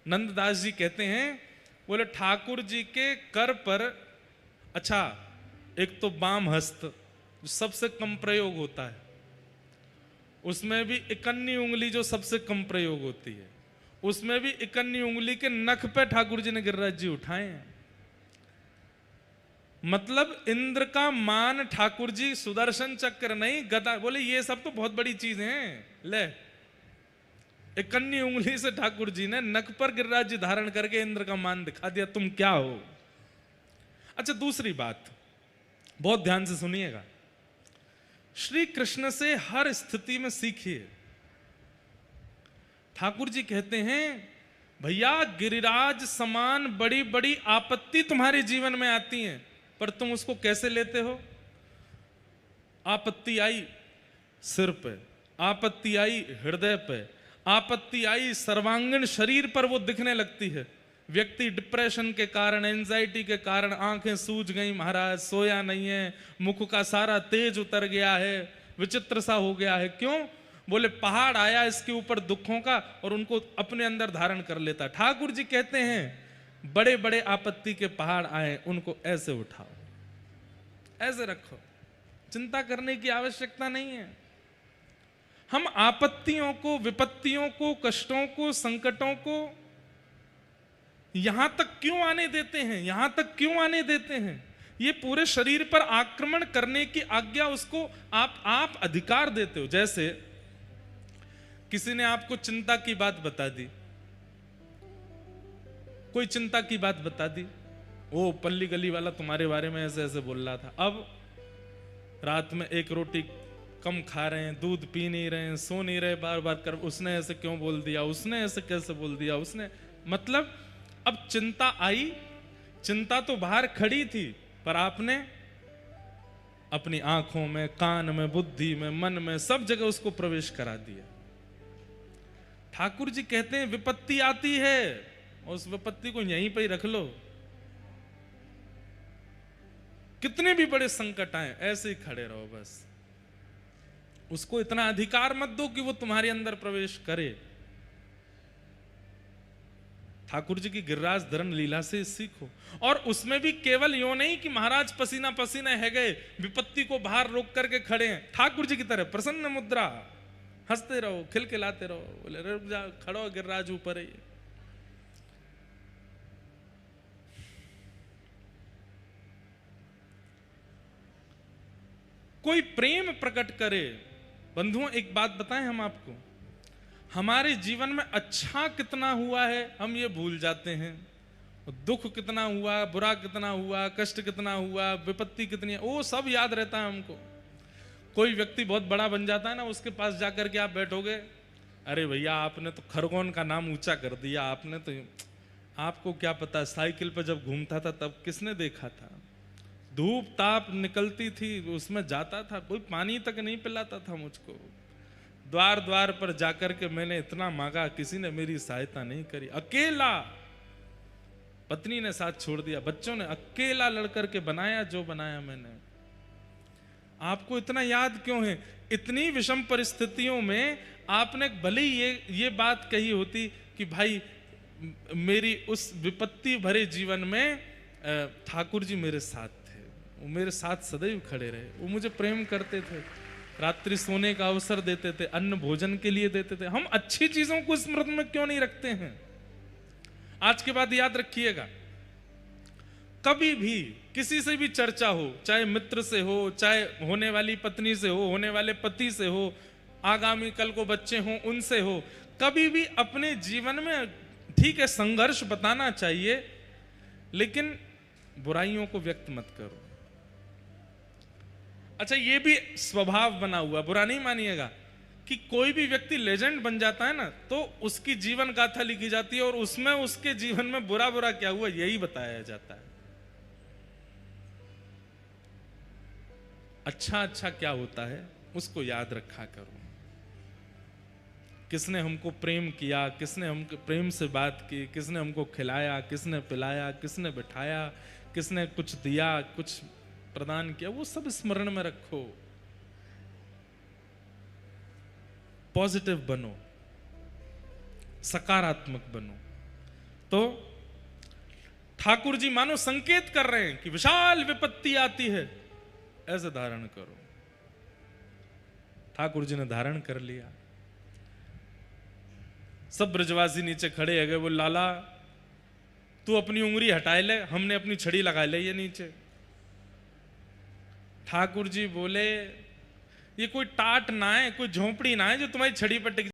नंददास जी कहते हैं, बोले ठाकुर जी के कर पर, अच्छा एक तो बाम हस्त जो सबसे कम प्रयोग होता है, उसमें भी इकन्नी उंगली जो सबसे कम प्रयोग होती है, उसमें भी इकन्नी उंगली के नख पे ठाकुर जी ने गिरिराज जी उठाए हैं। मतलब इंद्र का मान ठाकुर जी, सुदर्शन चक्र नहीं गदा, बोले ये सब तो बहुत बड़ी चीज हैं। ले इकन्नी उंगली से ठाकुर जी ने नख पर गिरिराज जी धारण करके इंद्र का मान दिखा दिया, तुम क्या हो। अच्छा दूसरी बात बहुत ध्यान से सुनिएगा, श्री कृष्ण से हर स्थिति में सीखिए। ठाकुर जी कहते हैं, भैया गिरिराज समान बड़ी बड़ी आपत्ति तुम्हारे जीवन में आती हैं, पर तुम उसको कैसे लेते हो। आपत्ति आई सिर पे, आपत्ति आई हृदय पे, आपत्ति आई सर्वांगीण शरीर पर वो दिखने लगती है। व्यक्ति डिप्रेशन के कारण, एंजाइटी के कारण आंखें सूज गई महाराज, सोया नहीं है, मुख का सारा तेज उतर गया है, विचित्र सा हो गया है। क्यों? बोले पहाड़ आया इसके ऊपर दुखों का और उनको अपने अंदर धारण कर लेता। ठाकुर जी कहते हैं बड़े बड़े आपत्ति के पहाड़ आए उनको ऐसे उठाओ, ऐसे रखो, चिंता करने की आवश्यकता नहीं है। हम आपत्तियों को, विपत्तियों को, कष्टों को, संकटों को यहां तक क्यों आने देते हैं, यहां तक क्यों आने देते हैं। ये पूरे शरीर पर आक्रमण करने की आज्ञा उसको आप अधिकार देते हो। जैसे किसी ने आपको चिंता की बात बता दी, कोई चिंता की बात बता दी, वो पल्ली गली वाला तुम्हारे बारे में ऐसे ऐसे बोल रहा था, अब रात में एक रोटी कम खा रहे हैं, दूध पी नहीं रहे हैं, सो नहीं रहे, बार बार कर उसने ऐसे क्यों बोल दिया, उसने ऐसे कैसे बोल दिया, उसने, मतलब अब चिंता आई। चिंता तो बाहर खड़ी थी, पर आपने अपनी आंखों में, कान में, बुद्धि में, मन में, सब जगह उसको प्रवेश करा दिया। ठाकुर जी कहते हैं विपत्ति आती है, उस विपत्ति को यहीं पे ही रख लो। कितने भी बड़े संकट आए ऐसे ही खड़े रहो, बस उसको इतना अधिकार मत दो कि वो तुम्हारे अंदर प्रवेश करे। ठाकुर जी की गिरिराज धरण लीला से सीखो। और उसमें भी केवल यो नहीं कि महाराज पसीना पसीना है गए, विपत्ति को बाहर रोक करके खड़े हैं, ठाकुर जी की तरह प्रसन्न मुद्रा, हंसते रहो, खिलखिलाते रहो, बोले रुक जा, खड़ो गिरिराज ऊपर है। कोई प्रेम प्रकट करे। बंधुओं एक बात बताएं हम आपको, हमारे जीवन में अच्छा कितना हुआ है हम ये भूल जाते हैं, दुख कितना हुआ, बुरा कितना हुआ, कष्ट कितना हुआ, विपत्ति कितनी है, वो सब याद रहता है हमको। कोई व्यक्ति बहुत बड़ा बन जाता है ना, उसके पास जाकर के आप बैठोगे, अरे भैया आपने तो खरगोन का नाम ऊंचा कर दिया, आपने तो, आपको क्या पता साइकिल पर जब घूमता था तब किसने देखा था, धूप ताप निकलती थी उसमें जाता था, कोई पानी तक नहीं पिलाता था मुझको, द्वार द्वार पर जाकर के मैंने इतना मांगा, किसी ने मेरी सहायता नहीं करी, अकेला, पत्नी ने साथ छोड़ दिया, बच्चों ने, अकेला लड़कर के बनाया जो बनाया मैंने। आपको इतना याद क्यों है? इतनी विषम परिस्थितियों में आपने भले ही ये बात कही होती कि भाई मेरी उस विपत्ति भरे जीवन में ठाकुर जी मेरे साथ थे, वो मेरे साथ सदैव खड़े रहे, वो मुझे प्रेम करते थे, रात्रि सोने का अवसर देते थे, अन्न भोजन के लिए देते थे। हम अच्छी चीजों को स्मृति में क्यों नहीं रखते हैं? आज के बाद याद रखिएगा, कभी भी किसी से भी चर्चा हो, चाहे मित्र से हो, चाहे होने वाली पत्नी से हो, होने वाले पति से हो, आगामी कल को बच्चे हो उनसे हो, कभी भी अपने जीवन में ठीक है संघर्ष बताना चाहिए, लेकिन बुराइयों को व्यक्त मत करो। अच्छा ये भी स्वभाव बना हुआ, बुरा नहीं मानिएगा, कि कोई भी व्यक्ति लेजेंड बन जाता है ना, तो उसकी जीवन गाथा लिखी जाती है और उसमें उसके जीवन में बुरा बुरा क्या हुआ यही बताया जाता है, अच्छा अच्छा क्या होता है उसको याद रखा करो। किसने हमको प्रेम किया, किसने हमको प्रेम से बात की, किसने हमको खिलाया, किसने पिलाया, किसने बिठाया, किसने कुछ दिया, कुछ प्रदान किया, वो सब स्मरण में रखो। पॉजिटिव बनो, सकारात्मक बनो। तो ठाकुर जी मानो संकेत कर रहे हैं कि विशाल विपत्ति आती है, ऐसे धारण करो। ठाकुर जी ने धारण कर लिया। सब ब्रजवासी नीचे खड़े है गए, वो लाला तू अपनी उंगली हटाए ले, हमने अपनी छड़ी लगा ले ये नीचे। ठाकुर जी बोले ये कोई टाट ना है, कोई झोंपड़ी ना है जो तुम्हारी छड़ी पर टिक